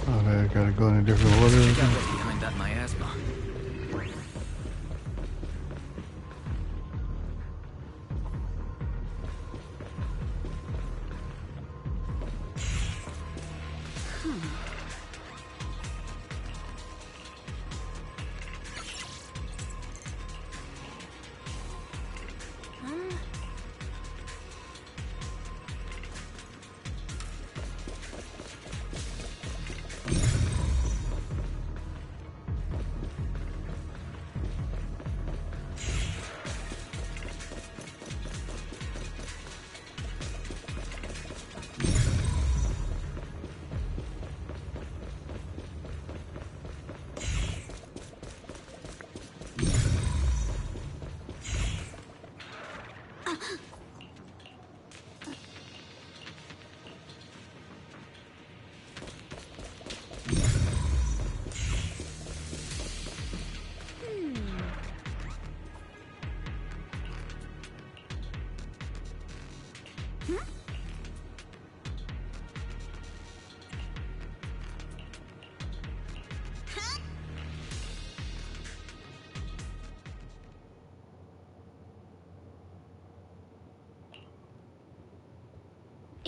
Oh, I gotta go in a different order. Check out what's behind that miasma.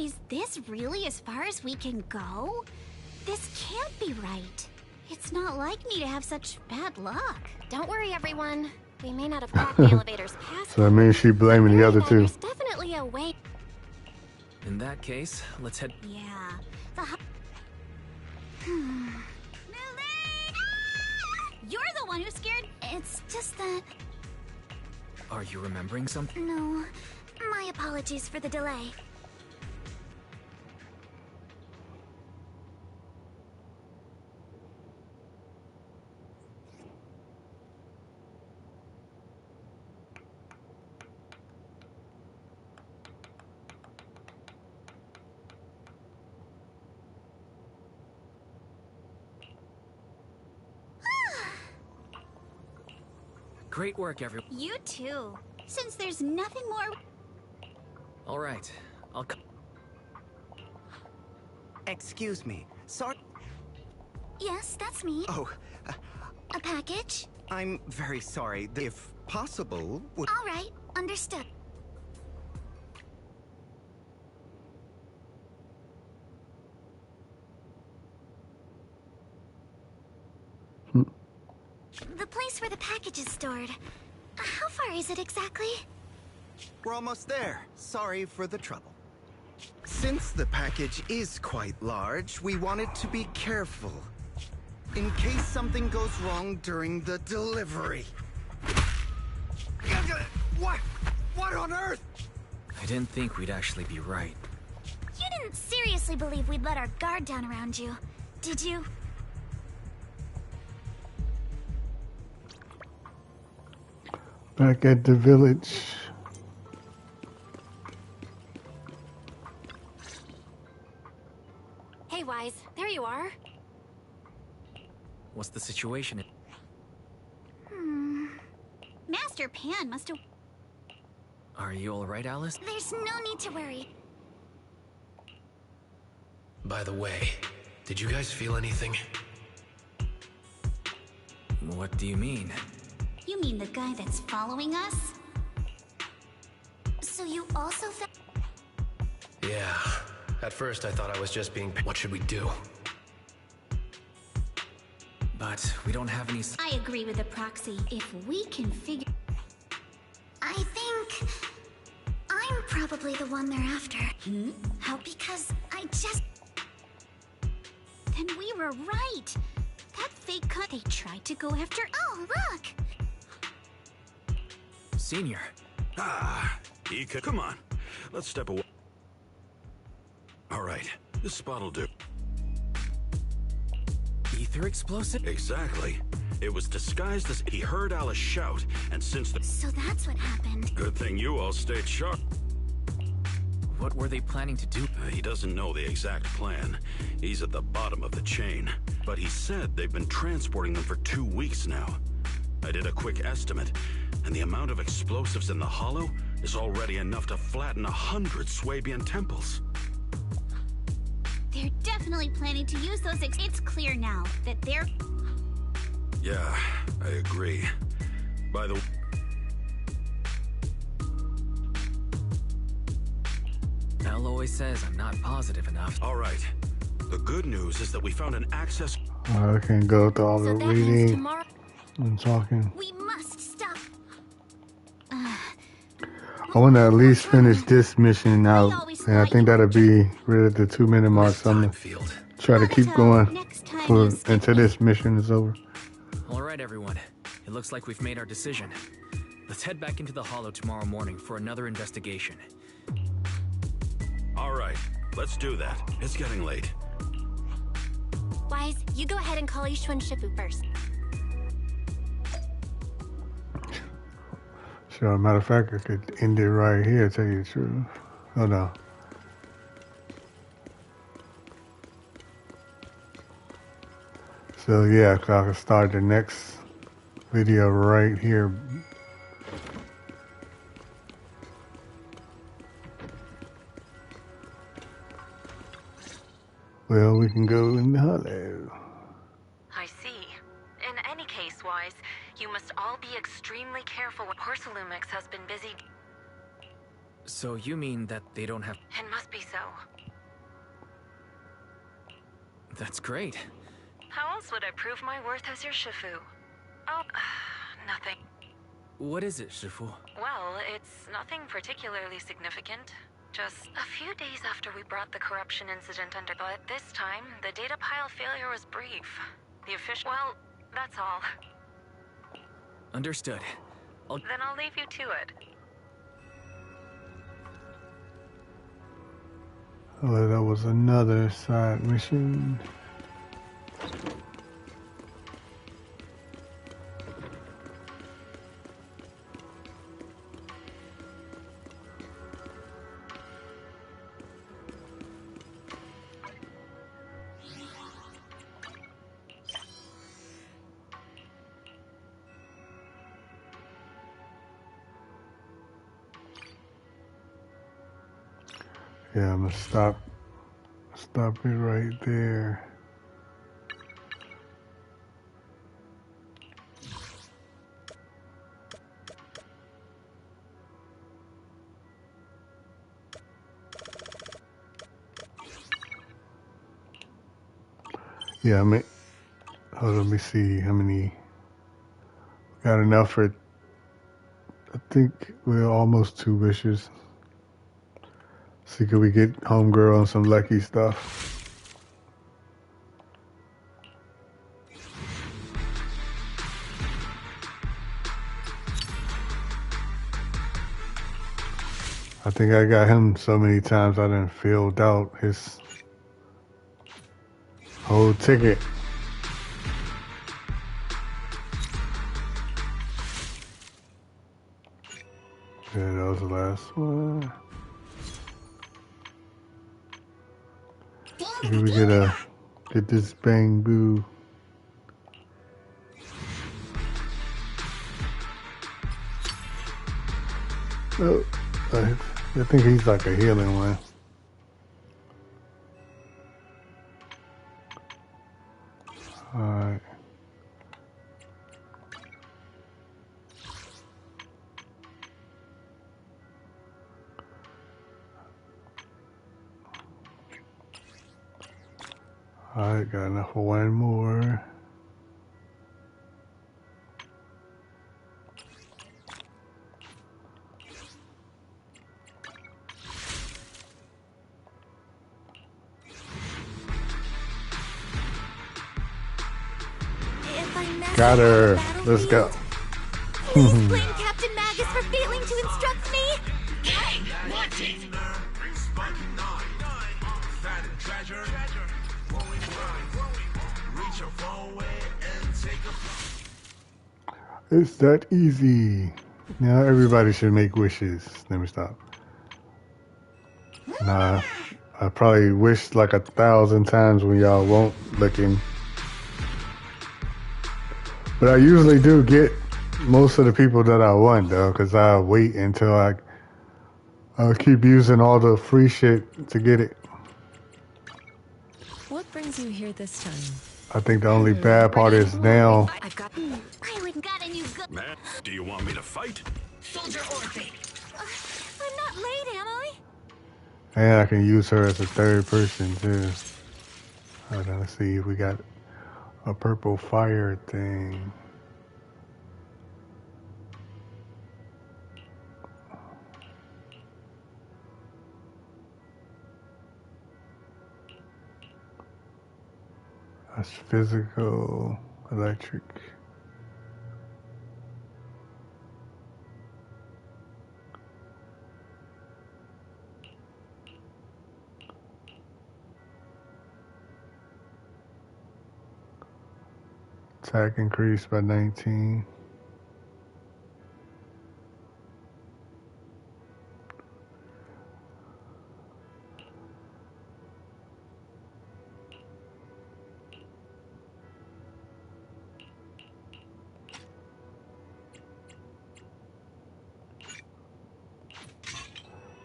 Is this really as far as we can go? This can't be right. It's not like me to have such bad luck. Don't worry, everyone. We may not have cracked the elevator's pass. So that means she blaming the other two. There's definitely a way. In that case, let's head. Yeah. You're the one who's scared. It's just that... Are you remembering something? No. My apologies for the delay. Great work, everyone. You too. Since there's nothing more... All right, I'll come. Excuse me. Sorry. Yes, that's me. Oh. A package? I'm very sorry. If possible, would... All right, understood. The place where the package is stored. How far is it exactly? We're almost there. Sorry for the trouble. Since the package is quite large, we wanted to be careful. In case something goes wrong during the delivery. What? What on earth? I didn't think we'd actually be right. You didn't seriously believe we'd let our guard down around you, did you? Back at the village. Hey, Wise, there you are. What's the situation? Master Pan must have... Are you all right, Alice? There's no need to worry. By the way, did you guys feel anything? What do you mean? You mean the guy that's following us? So you also felt... Yeah. At first I thought I was just being... What should we do? But we don't have any... I agree with the proxy. If we can figure... I think... I'm probably the one they're after. How? Because I just... Then we were right. That fake cut they tried to go after... Oh, look! Senior. He could... Come on. Let's step away. All right. This spot'll do. Ether explosive? Exactly. It was disguised as... He heard Alice shout, and since the... So that's what happened. Good thing you all stayed sharp. What were they planning to do? He doesn't know the exact plan. He's at the bottom of the chain. But he said they've been transporting them for 2 weeks now. I did a quick estimate, and the amount of explosives in the hollow is already enough to flatten 100 Swabian temples. They're definitely planning to use those It's clear now that they're... Yeah, I agree. By the way... Elle always says I'm not positive enough. All right. The good news is that we found an access... I can go through all the reading and talking. We must stop. I want to at least finish this mission out, and I think that'll be rid of the 2-minute mark. So I'm gonna try to keep going until this mission is over. All right, everyone. It looks like we've made our decision. Let's head back into the hollow tomorrow morning for another investigation. All right, let's do that. It's getting late. Wise, you go ahead and call Ishu and Shifu first. Sure, matter of fact, I could end it right here, tell you the truth. Oh no. So yeah, so I can start the next video right here. Well, we can go in the hollow. I see. In any case, Wise, you must all be extremely careful. Porcelumex has been busy. So you mean that they don't have... It must be so. That's great. How else would I prove my worth as your Shifu? Oh, nothing. What is it, Shifu? Well, it's nothing particularly significant. Just a few days after we brought the corruption incident under, but this time, the data pile failure was brief. The official... Well, that's all. Understood. Then I'll leave you to it. Oh, that was another side mission. Yeah, I'm gonna stop it right there. Yeah, I mean, let me see how many. Got enough for, I think we're almost 2 wishes. See, could we get homegirl on some lucky stuff? I think I got him so many times I done filled out his whole ticket. Yeah, that was the last one. Maybe we get this bamboo. Oh, I think he's like a healing one. Alright. Alright, got enough for one more. Got her. Let's go. Please blame Captain Magus for failing to instruct me. Hey, watch it! It's that easy. Now everybody should make wishes. Let me stop. Nah, I probably wished like 1,000 times when y'all won't looking. But I usually do get most of the people that I want though, because I wait until I'll keep using all the free shit to get it. What brings you here this time? I think the only bad part is now. I've got. I got a new gun. Man, do you want me to fight? Soldier Orphan. I'm not late, am I? And I can use her as a third person too. Hold on, let's see if we got a purple fire thing. That's physical, electric. Attack increased by 19.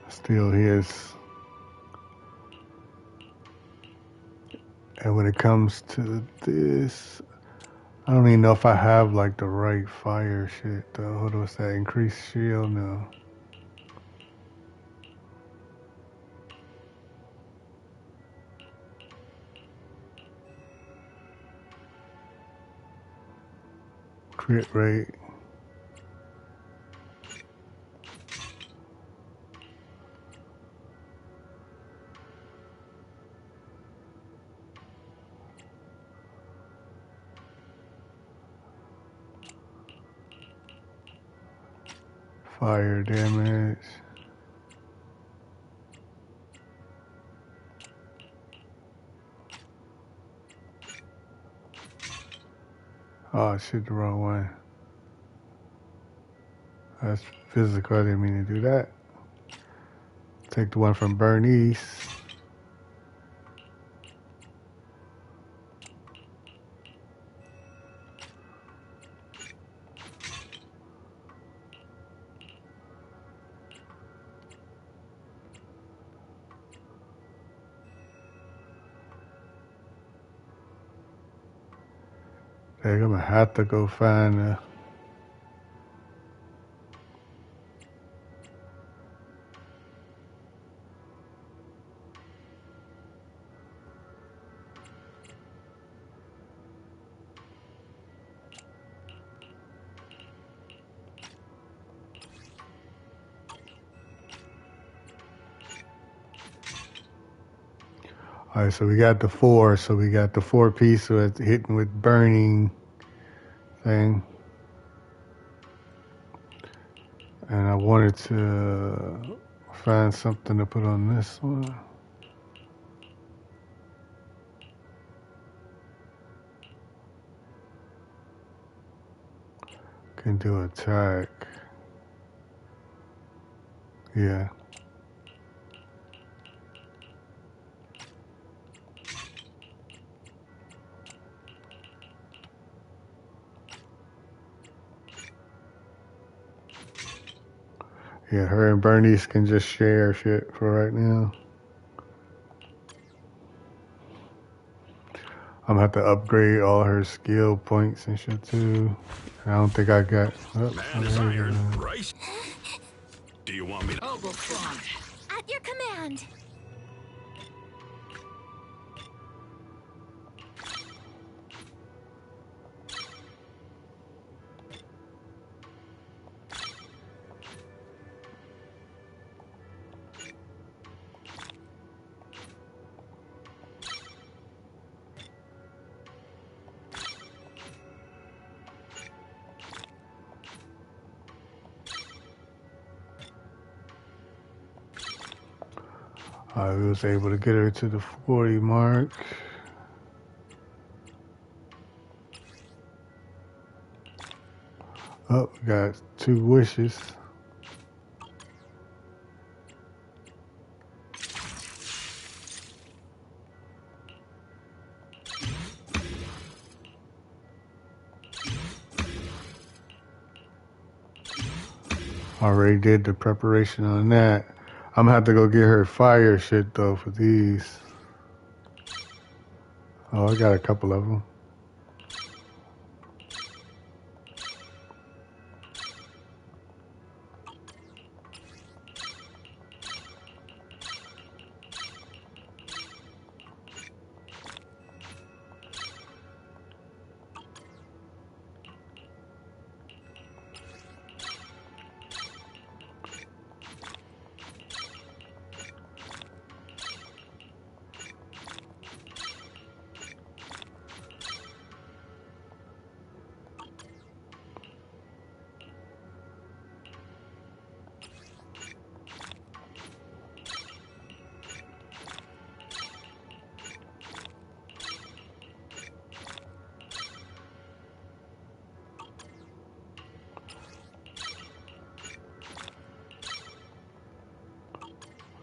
Still his. And when it comes to this, I don't even know if I have like the right fire shit though. Hold on, what's that? Increased shield? No. crit rate. Fire damage. Oh shit, the wrong one. That's physical, I didn't mean to do that. Take the one from Bernice. Hey, I'm gonna have to go find the Alright, so we got the 4, so we got the 4-piece with hitting with burning thing. And I wanted to find something to put on this one. Can do attack. Yeah. Yeah, her and Bernice can just share shit for right now. I'm gonna have to upgrade all her skill points and shit too. I don't think I got. Oh, Man is iron, right? Do you want me to? At your command. I was able to get her to the 40 mark. Oh, we got 2 wishes. Already did the preparation on that. I'm gonna have to go get her fire shit though for these. Oh, I got a couple of them.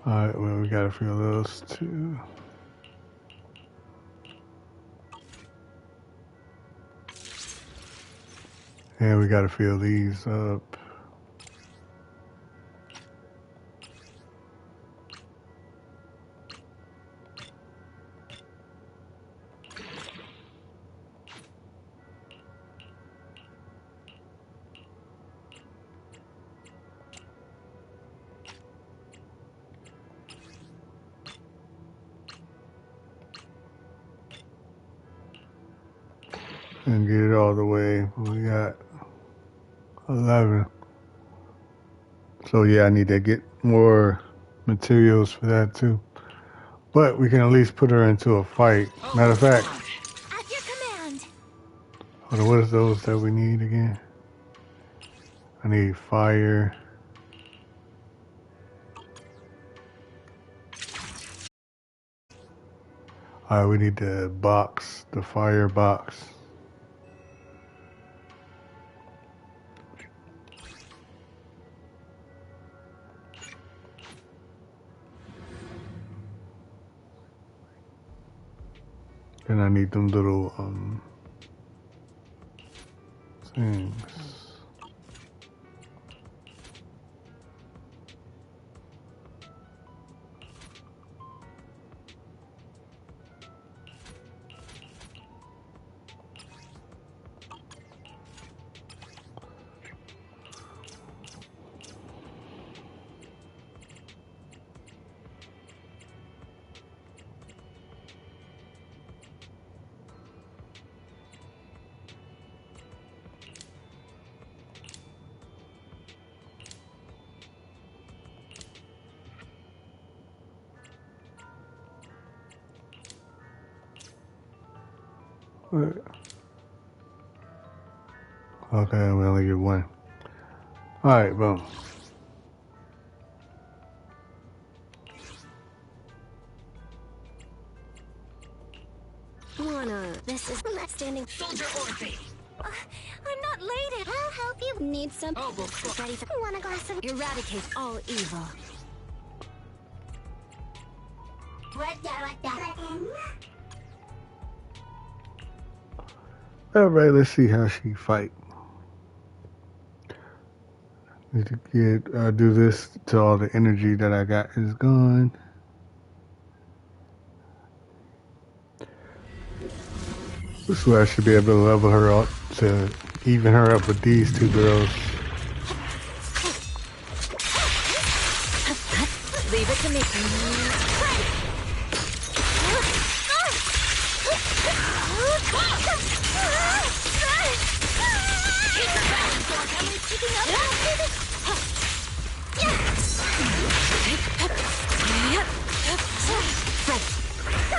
Alright, well, we gotta fill those 2. And we gotta fill these up. And get it all the way. We got 11. So yeah, I need to get more materials for that too. But we can at least put her into a fight. Matter of fact, At your command. hold on, what is those that we need again? I need fire. Alright, we need the box, the fire box. And I need them little things. Okay, we only get one. Alright, boom. This is not standing. Soldier Orphe. I'm not late. I'll help you. Need some. Oh, well, Ready for. Want a glass of. Eradicate all evil. Alright, let's see how she fight. Need to get do this till all the energy that I got is gone. This way I should be able to level her up to even her up with these two girls. Leave it to me.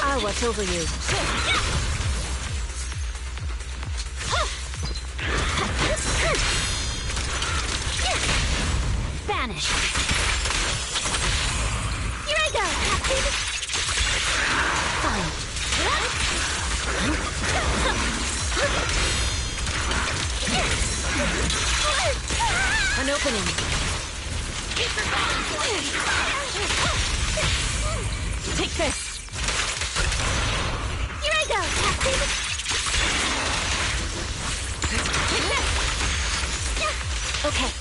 I'll watch over you. Vanish. Here I go. Fine. An opening. Take this. Here I go, Captain. Take this. Okay.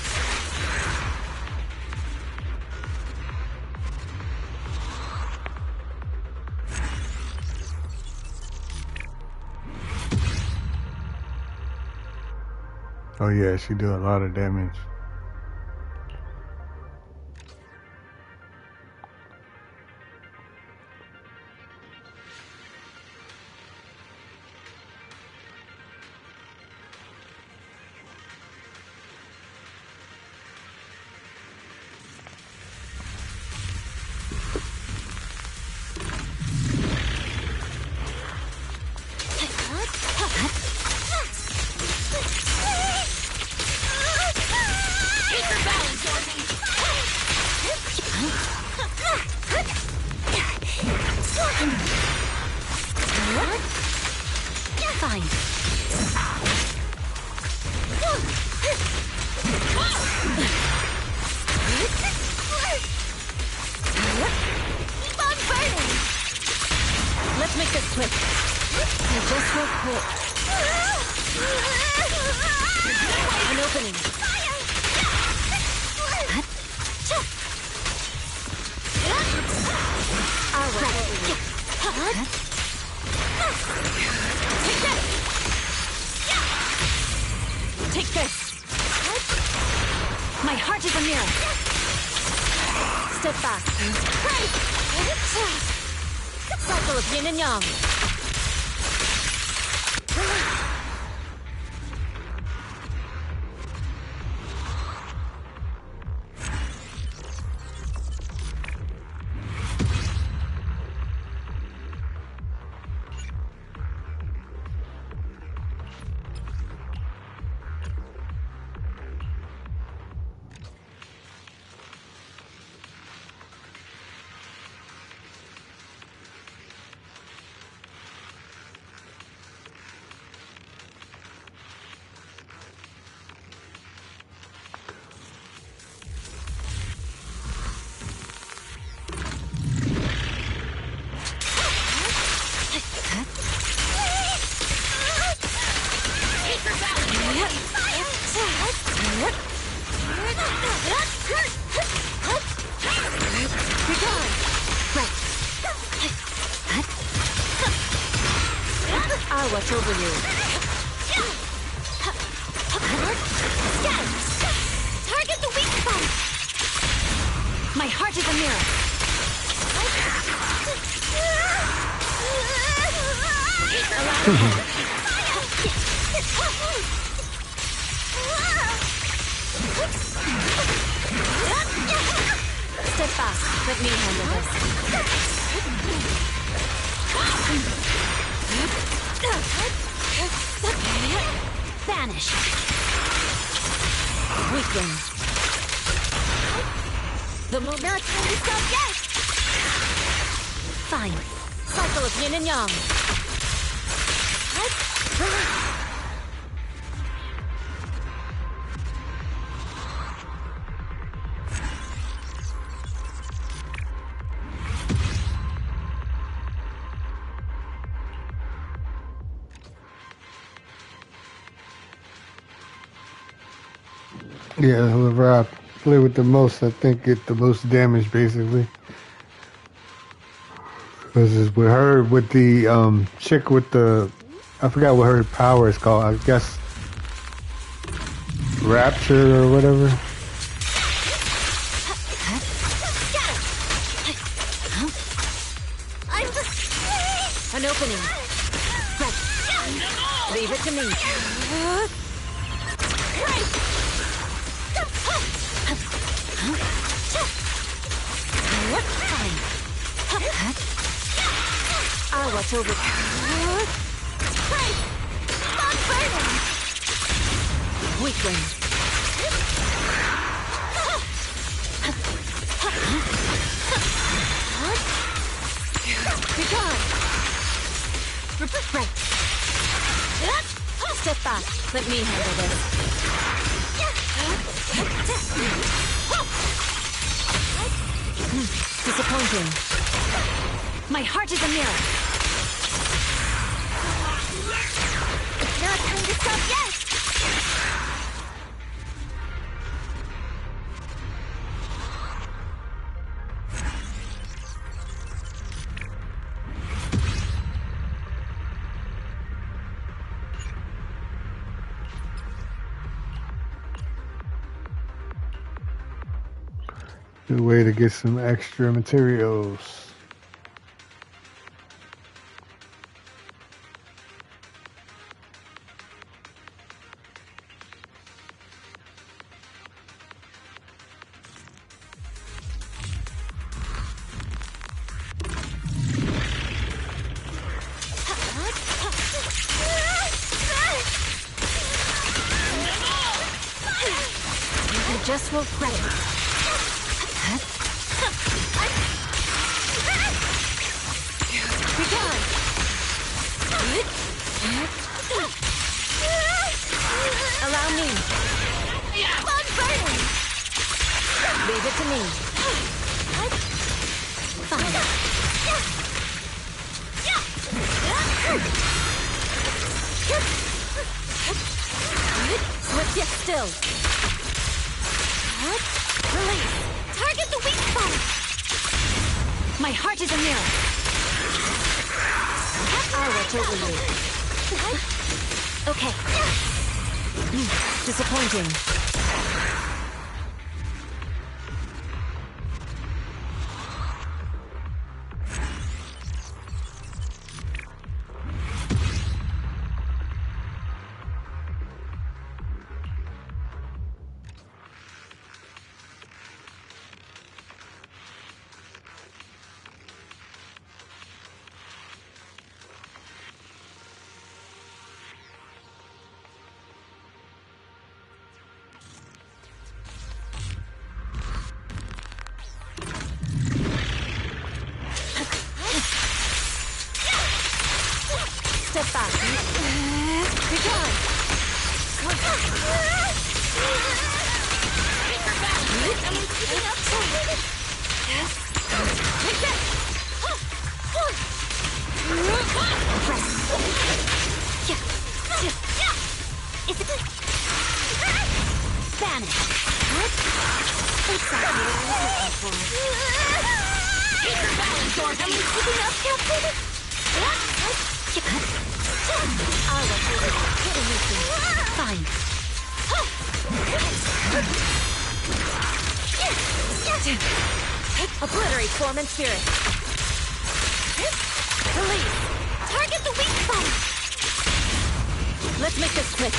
Oh yeah, she do a lot of damage. Let's make this quick. And just real quick. An opening. Our way. Take this. My heart is a mirror. Step back. Cycle of yin and yang. watch over you. Target the weak spot! My heart is a mirror. Step fast. Let me handle this. Vanish. Weakling. The moment. Not time to stop yet! Fine. Cycle of yin and yang. Yeah, whoever I play with the most, I think get the most damage, basically. Because with her, with the chick with the, I forgot what her power is called. I guess Rapture or whatever. An opening. Leave it to me. I'll watch over you. Weakling. Be gone. Right. Step back. Let me handle this. Disappointing. My heart is a mirror. Not time to stop yet! Good way to get some extra materials. You just will credit. Be gone. Allow me. Leave it to me. Fine. Swift yet still. Release. Target the weak spot! My heart is a mirror. I'll watch over you. Okay. Disappointing. Step back. Be gone. Spanish. Exactly what I was looking for. Keep your balance, Dorothy. Keeping up, Captain. I'll let you get a mission. Fine. Obliterate form and spirit. Release. Target the weak spot. Let's make this quick.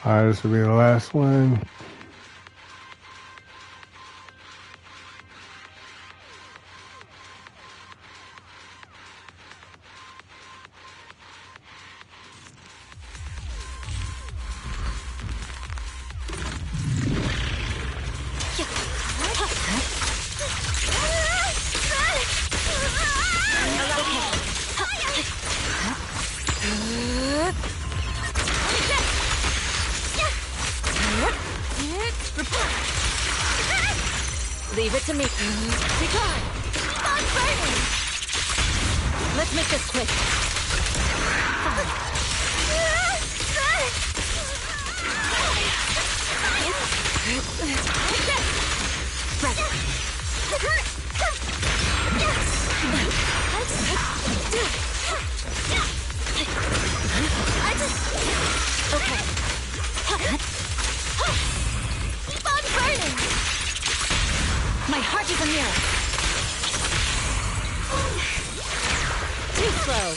Alright, this will be the last one. Leave it to me. Be gone. Keep on burning. Let's make this quick. Okay. Keep on burning. My heart is a mirror. Too slow.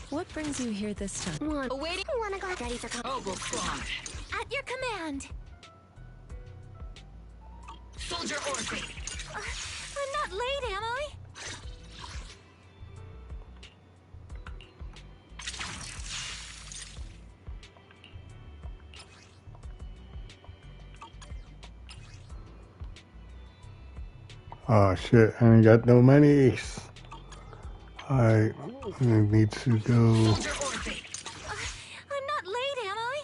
What brings you here this time? Awaiting. Wanna go ready for At your command. Soldier Orphan. I'm not late, am I? Oh shit, I ain't got no money. I need to go. I'm not late, am I?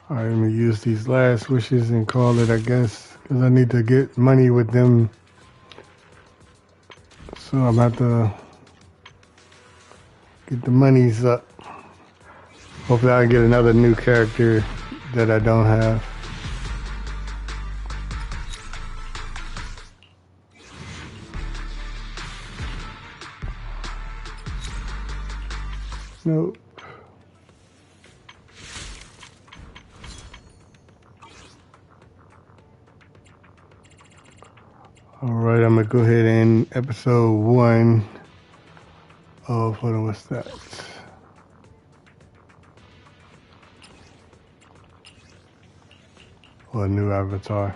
Alright, I'm gonna use these last wishes and call it, I guess, because I need to get money with them. So I'm about to get the monies up. Hopefully I can get another new character that I don't have. Nope. Alright, I'm gonna go ahead and episode 1 of, hold on, what's that? or a new avatar.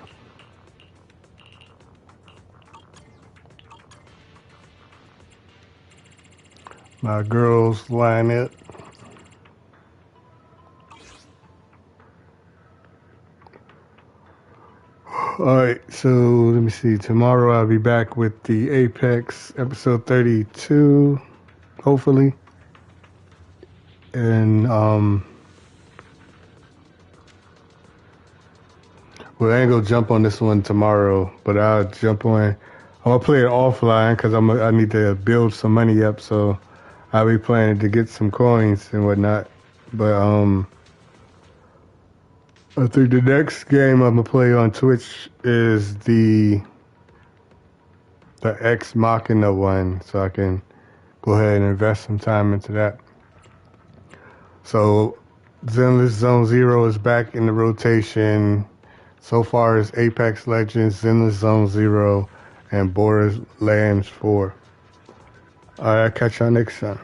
My girls line it. Alright, so let me see. Tomorrow I'll be back with the Apex episode 32, hopefully. And well, I ain't gonna jump on this one tomorrow, but I'll jump on. I'm gonna play it offline because I need to build some money up, so I'll be planning to get some coins and whatnot. But I think the next game I'm gonna play on Twitch is the Ex Machina one, so I can go ahead and invest some time into that. So Zenless Zone Zero is back in the rotation. So far as Apex Legends, Zenless Zone Zero, and Borderlands 4. Alright, I'll catch y'all next time.